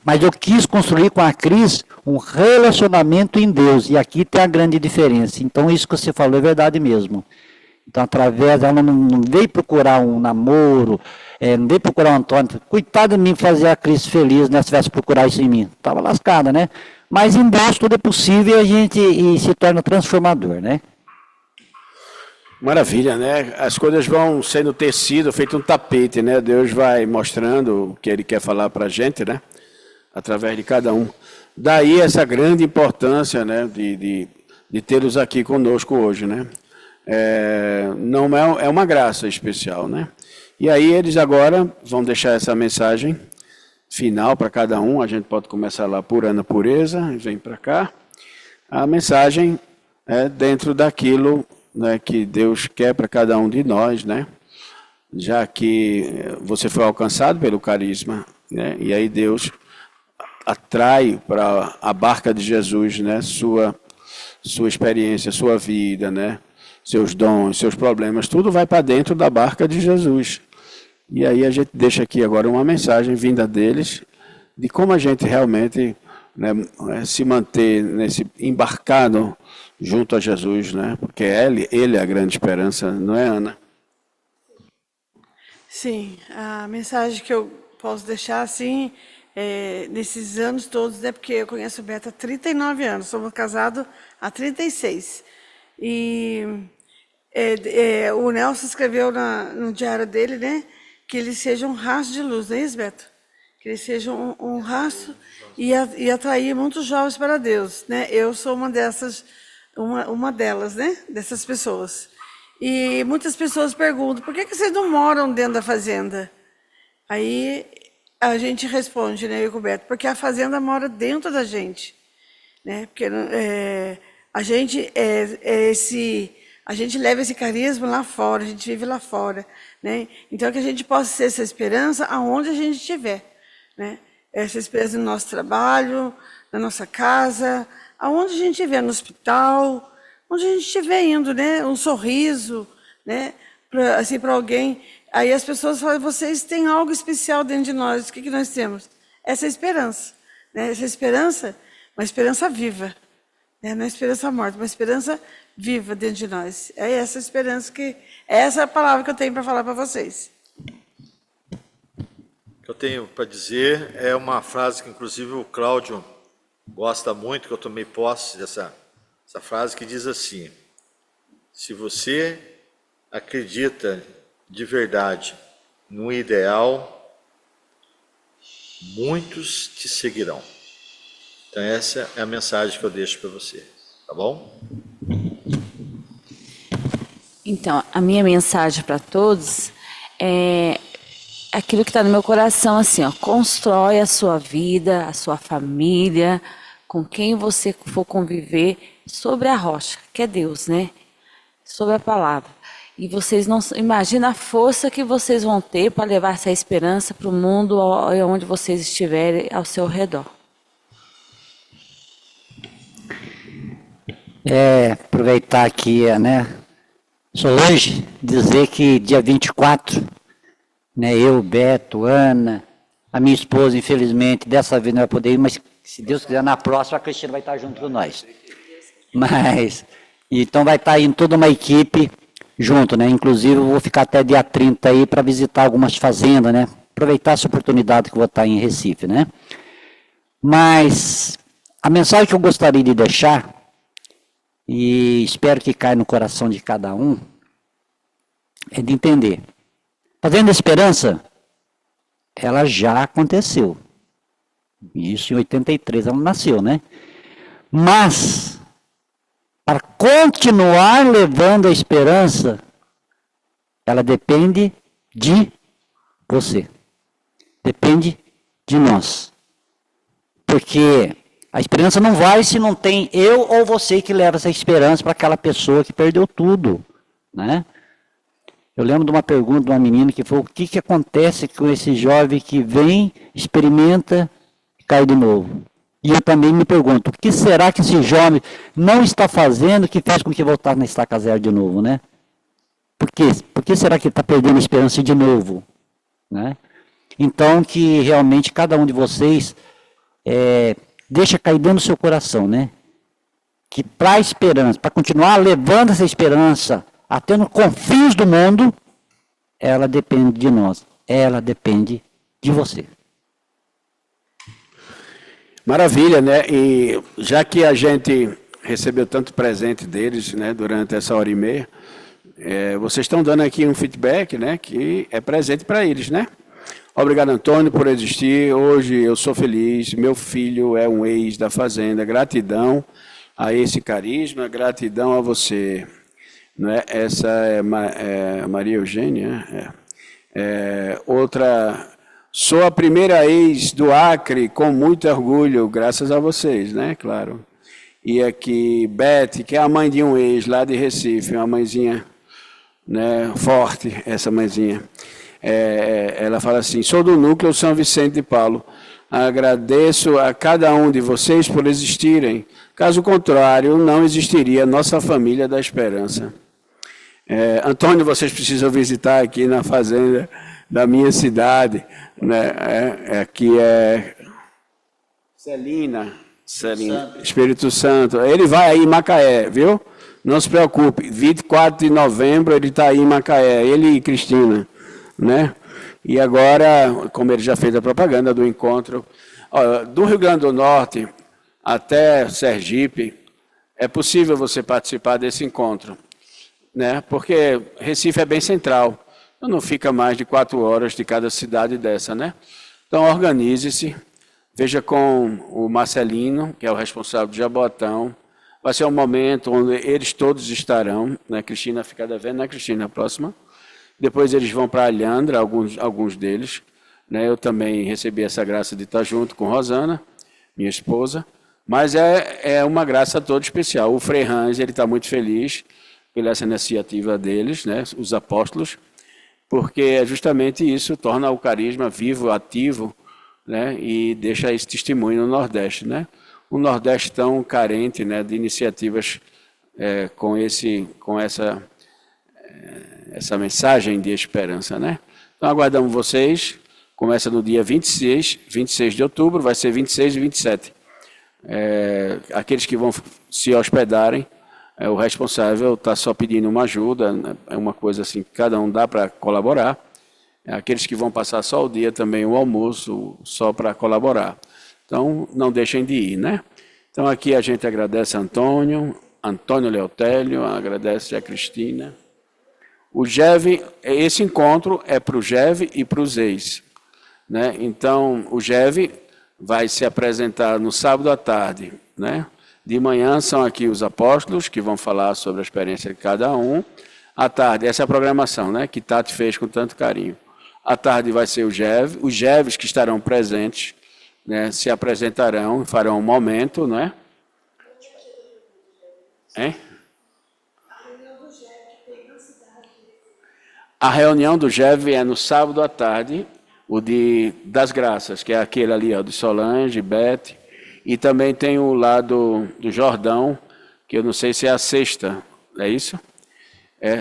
mas eu quis construir com a Cris um relacionamento em Deus, e aqui tem a grande diferença. Então isso que você falou é verdade mesmo. Então através, ela não veio procurar um namoro, não veio procurar um Antônio, coitado de mim fazer a Cris feliz, né, se tivesse procurar isso em mim, estava lascada, né? Mas em Deus tudo é possível e se torna transformador, né? Maravilha, né? As coisas vão sendo tecido, feito um tapete, né? Deus vai mostrando o que Ele quer falar para a gente, né? Através de cada um. Daí essa grande importância, né? De tê-los aqui conosco hoje, né? Não é uma graça especial, né? E aí eles agora vão deixar essa mensagem final para cada um. A gente pode começar lá por Ana Pureza, e vem para cá. A mensagem é dentro daquilo, né, que Deus quer para cada um de nós, né? Já que você foi alcançado pelo carisma, né? E aí Deus atrai para a barca de Jesus, né? Sua experiência, sua vida, né? Seus dons, seus problemas, tudo vai para dentro da barca de Jesus. E aí a gente deixa aqui agora uma mensagem vinda deles, de como a gente realmente, né, se manter embarcado junto a Jesus, né? Porque ele é a grande esperança, não é, Ana? Sim, a mensagem que eu posso deixar, assim, nesses anos todos, né? Porque eu conheço o Beto há 39 anos, somos casados há 36. E o Nelson escreveu no diário dele, né? Que ele seja um rastro de luz, não é isso, Beto? Que ele seja um rastro e atrair muitos jovens para Deus, né? Eu sou uma delas, né? Dessas pessoas. E muitas pessoas perguntam, por que vocês não moram dentro da fazenda? Aí a gente responde, né, eu e o Beto, porque a fazenda mora dentro da gente, né? Porque a gente a gente leva esse carisma lá fora, a gente vive lá fora, né? Então que a gente possa ser essa esperança aonde a gente estiver, né? Essa esperança no nosso trabalho, na nossa casa, aonde a gente estiver, no hospital, onde a gente estiver indo, né? Um sorriso, né? Assim, para alguém. Aí as pessoas falam, vocês têm algo especial dentro de nós. O que nós temos? Essa esperança, né? Essa esperança, uma esperança viva, né? Não é esperança morta, uma esperança viva dentro de nós. É essa esperança essa é a palavra que eu tenho para falar para vocês. Eu tenho para dizer é uma frase que, inclusive, o Cláudio gosta muito, que eu tomei posse dessa frase, que diz assim: se você acredita de verdade no ideal, muitos te seguirão. Então, essa é a mensagem que eu deixo para você, tá bom? Então, a minha mensagem para todos é aquilo que está no meu coração, assim, ó, constrói a sua vida, a sua família, com quem você for conviver, sobre a rocha, que é Deus, né? Sobre a palavra. E vocês não imaginam a força que vocês vão ter para levar essa esperança para o mundo onde vocês estiverem ao seu redor. Aproveitar aqui, né, Solange, dizer que dia 24, né, eu, Beto, Ana, a minha esposa, infelizmente, dessa vez não vai poder ir, mas se Deus quiser, na próxima a Cristina vai estar junto com nós. Mas, então vai estar indo toda uma equipe junto, né, inclusive eu vou ficar até dia 30 aí para visitar algumas fazendas, né, aproveitar essa oportunidade que eu vou estar em Recife, né. Mas a mensagem que eu gostaria de deixar, e espero que caia no coração de cada um, é de entender. Fazenda Esperança, ela já aconteceu. Isso em 83, ela nasceu, né? Mas, para continuar levando a esperança, ela depende de você. Depende de nós. Porque a esperança não vai se não tem eu ou você que leva essa esperança para aquela pessoa que perdeu tudo, né? Eu lembro de uma pergunta de uma menina que falou: o que acontece com esse jovem que vem, experimenta e cai de novo? E eu também me pergunto: o que será que esse jovem não está fazendo que faz com que voltasse na estaca zero de novo, né? Por quê? Por que será que ele está perdendo a esperança de novo, né? Então, que realmente cada um de vocês deixa cair dentro do seu coração, né? Que para a esperança, para continuar levando essa esperança até nos confins do mundo, ela depende de nós, ela depende de você. Maravilha, né? E já que a gente recebeu tanto presente deles, né, durante essa hora e meia, vocês estão dando aqui um feedback, né, que é presente para eles, né? Obrigado, Antônio, por existir. Hoje eu sou feliz, meu filho é um ex da Fazenda. Gratidão a esse carisma, gratidão a você. Não é? Essa é Maria Eugênia. Outra, sou a primeira ex do Acre, com muito orgulho, graças a vocês, né? Claro. E aqui, Beth, que é a mãe de um ex lá de Recife, uma mãezinha, né, forte, essa mãezinha. Ela fala assim: sou do núcleo São Vicente de Paulo. Agradeço a cada um de vocês por existirem. Caso contrário, não existiria nossa família da esperança. Antônio, vocês precisam visitar aqui na fazenda da minha cidade, né? Aqui é Celina, Espírito Santo. Ele vai aí em Macaé, viu? Não se preocupe, 24 de novembro ele está aí em Macaé, ele e Cristina, né? E agora, como ele já fez a propaganda do encontro, do Rio Grande do Norte até Sergipe, é possível você participar desse encontro, né? Porque Recife é bem central, não fica mais de 4 horas de cada cidade dessa, né? Então, organize-se, veja com o Marcelino, que é o responsável de Jabotão. Vai ser um momento onde eles todos estarão, né? Cristina fica devendo, né, Cristina? A próxima. Depois eles vão para Alhandra, alguns deles, né? Eu também recebi essa graça de estar junto com Rosana, minha esposa, mas é uma graça toda especial. O Frei Hans, ele está muito feliz pela essa iniciativa deles, né? Os apóstolos, porque justamente isso torna o carisma vivo, ativo, né? E deixa esse testemunho no Nordeste, né? O Nordeste tão carente, né, de iniciativas com essa mensagem de esperança, né? Então, aguardamos vocês. Começa no dia 26 de outubro, vai ser 26 e 27. Aqueles que vão se hospedarem, o responsável está só pedindo uma ajuda, é uma coisa assim que cada um dá para colaborar. Aqueles que vão passar só o dia também, o almoço, só para colaborar. Então, não deixem de ir, né? Então, aqui a gente agradece a Antônio Leotélio, agradece a Cristina. O GEV, esse encontro é para o GEV e para os ex, né? Então, o GEV vai se apresentar no sábado à tarde, né? De manhã são aqui os apóstolos, que vão falar sobre a experiência de cada um. À tarde, essa é a programação, né? Que Tati fez com tanto carinho. À tarde vai ser o GEV, os GEVs que estarão presentes, né? Se apresentarão, farão um momento, né? Hein? A reunião do GEV é no sábado à tarde, o das Graças, que é aquele ali, ó, de Solange, Beth, e também tem o lado do Jordão, que eu não sei se é a sexta, é isso?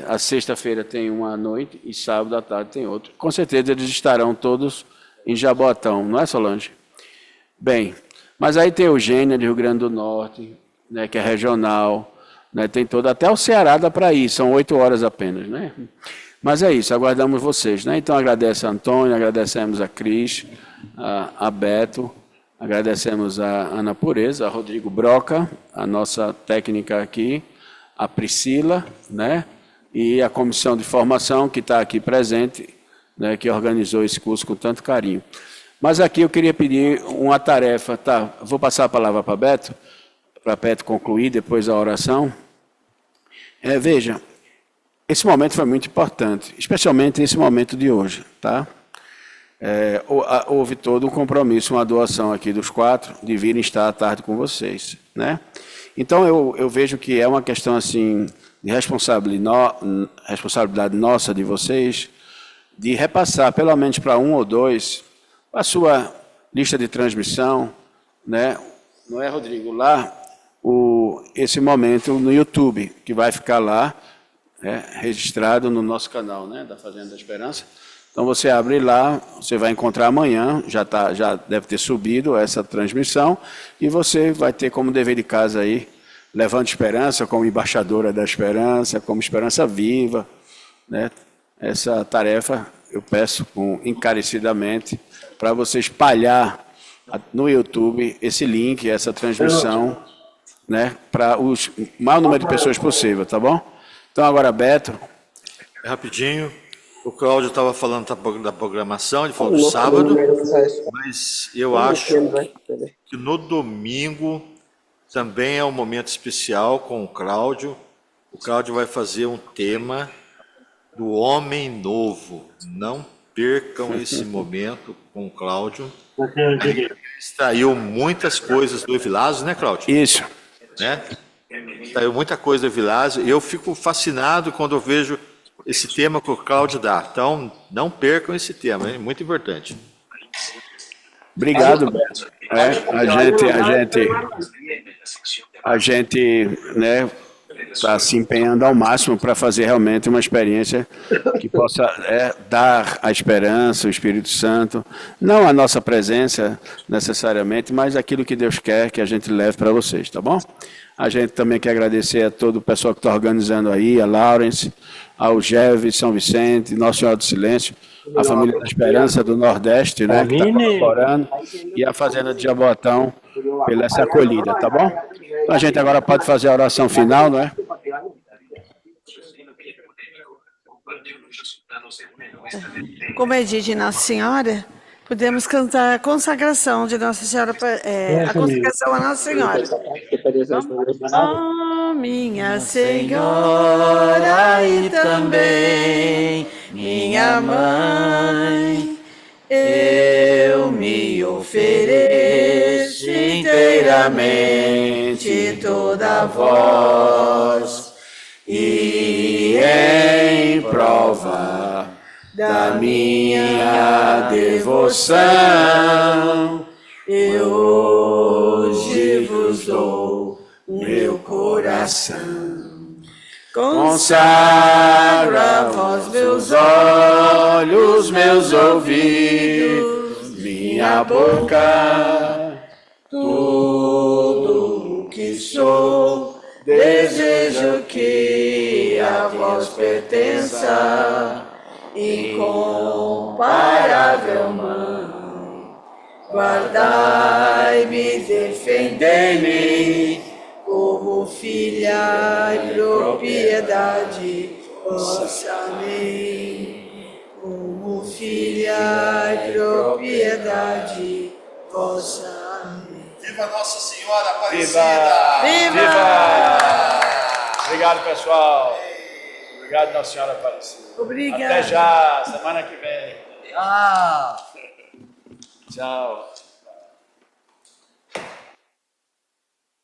A sexta-feira tem uma à noite e sábado à tarde tem outro. Com certeza eles estarão todos em Jaboatão, não é, Solange? Bem, mas aí tem Eugênia, de Rio Grande do Norte, né, que é regional, né, tem todo, até o Ceará dá para ir, são 8 horas apenas, né? Mas é isso, aguardamos vocês, né? Então agradece a Antônio, agradecemos a Cris, a Beto, agradecemos a Ana Pureza, a Rodrigo Broca, a nossa técnica aqui, a Priscila, né? E a comissão de formação que está aqui presente, né? Que organizou esse curso com tanto carinho. Mas aqui eu queria pedir uma tarefa, tá? Vou passar a palavra para Beto concluir depois a oração. Veja, esse momento foi muito importante, especialmente esse momento de hoje, tá? Houve todo um compromisso, uma doação aqui dos 4, de virem estar à tarde com vocês, né? Então, eu vejo que é uma questão, assim, de responsabilidade nossa, de vocês, de repassar, pelo menos para 1 ou 2, a sua lista de transmissão, né? Não é, Rodrigo? Lá, esse momento no YouTube, que vai ficar lá, registrado no nosso canal, né, da Fazenda da Esperança. Então, você abre lá, você vai encontrar amanhã, já deve ter subido essa transmissão, e você vai ter como dever de casa aí, levando esperança como embaixadora da esperança, como esperança viva, né? Essa tarefa eu peço encarecidamente para você espalhar no YouTube esse link, essa transmissão, né, para o maior número de pessoas possível, tá bom? Então, agora, Beto. Rapidinho, o Cláudio estava falando da programação, ele falou do sábado, mas eu acho que no domingo também é um momento especial com o Cláudio. O Cláudio vai fazer um tema do homem novo. Não percam esse momento com o Cláudio. Ele extraiu muitas coisas do Evilásio, né, Cláudio? Isso. Né? Saiu muita coisa do Evilásio, e eu fico fascinado quando eu vejo esse tema que o Cláudio dá. Então, não percam esse tema, é muito importante. Obrigado, Beto. A gente, né, está se empenhando ao máximo para fazer realmente uma experiência que possa dar a esperança, o Espírito Santo, não a nossa presença necessariamente, mas aquilo que Deus quer que a gente leve para vocês, tá bom? A gente também quer agradecer a todo o pessoal que está organizando aí, a Lawrence, ao GEV, São Vicente, Nossa Senhora do Silêncio, a Família da Esperança do Nordeste, né, que está colaborando, e a Fazenda de Jaboatão pela essa acolhida, tá bom? Então a gente agora pode fazer a oração final, não é? Como é dia de Nossa Senhora, podemos cantar a consagração de Nossa Senhora, a consagração a Nossa Senhora. Oh, minha Senhora e também minha Mãe, eu me ofereço inteiramente toda a vós, e em prova da minha devoção, eu hoje vos dou meu coração. Consagro a vós meus olhos, meus ouvidos, minha boca, tudo o que sou, desejo que a vós pertença. incomparável Mãe, guardai-me, defendei-me, como filha e propriedade vossa. Amém. Como filha e propriedade vossa. Amém. Viva Nossa Senhora Aparecida! Viva! Obrigado, pessoal. Obrigado, Nossa Senhora Aparecida. Obrigada. Até já, semana que vem. Tchau.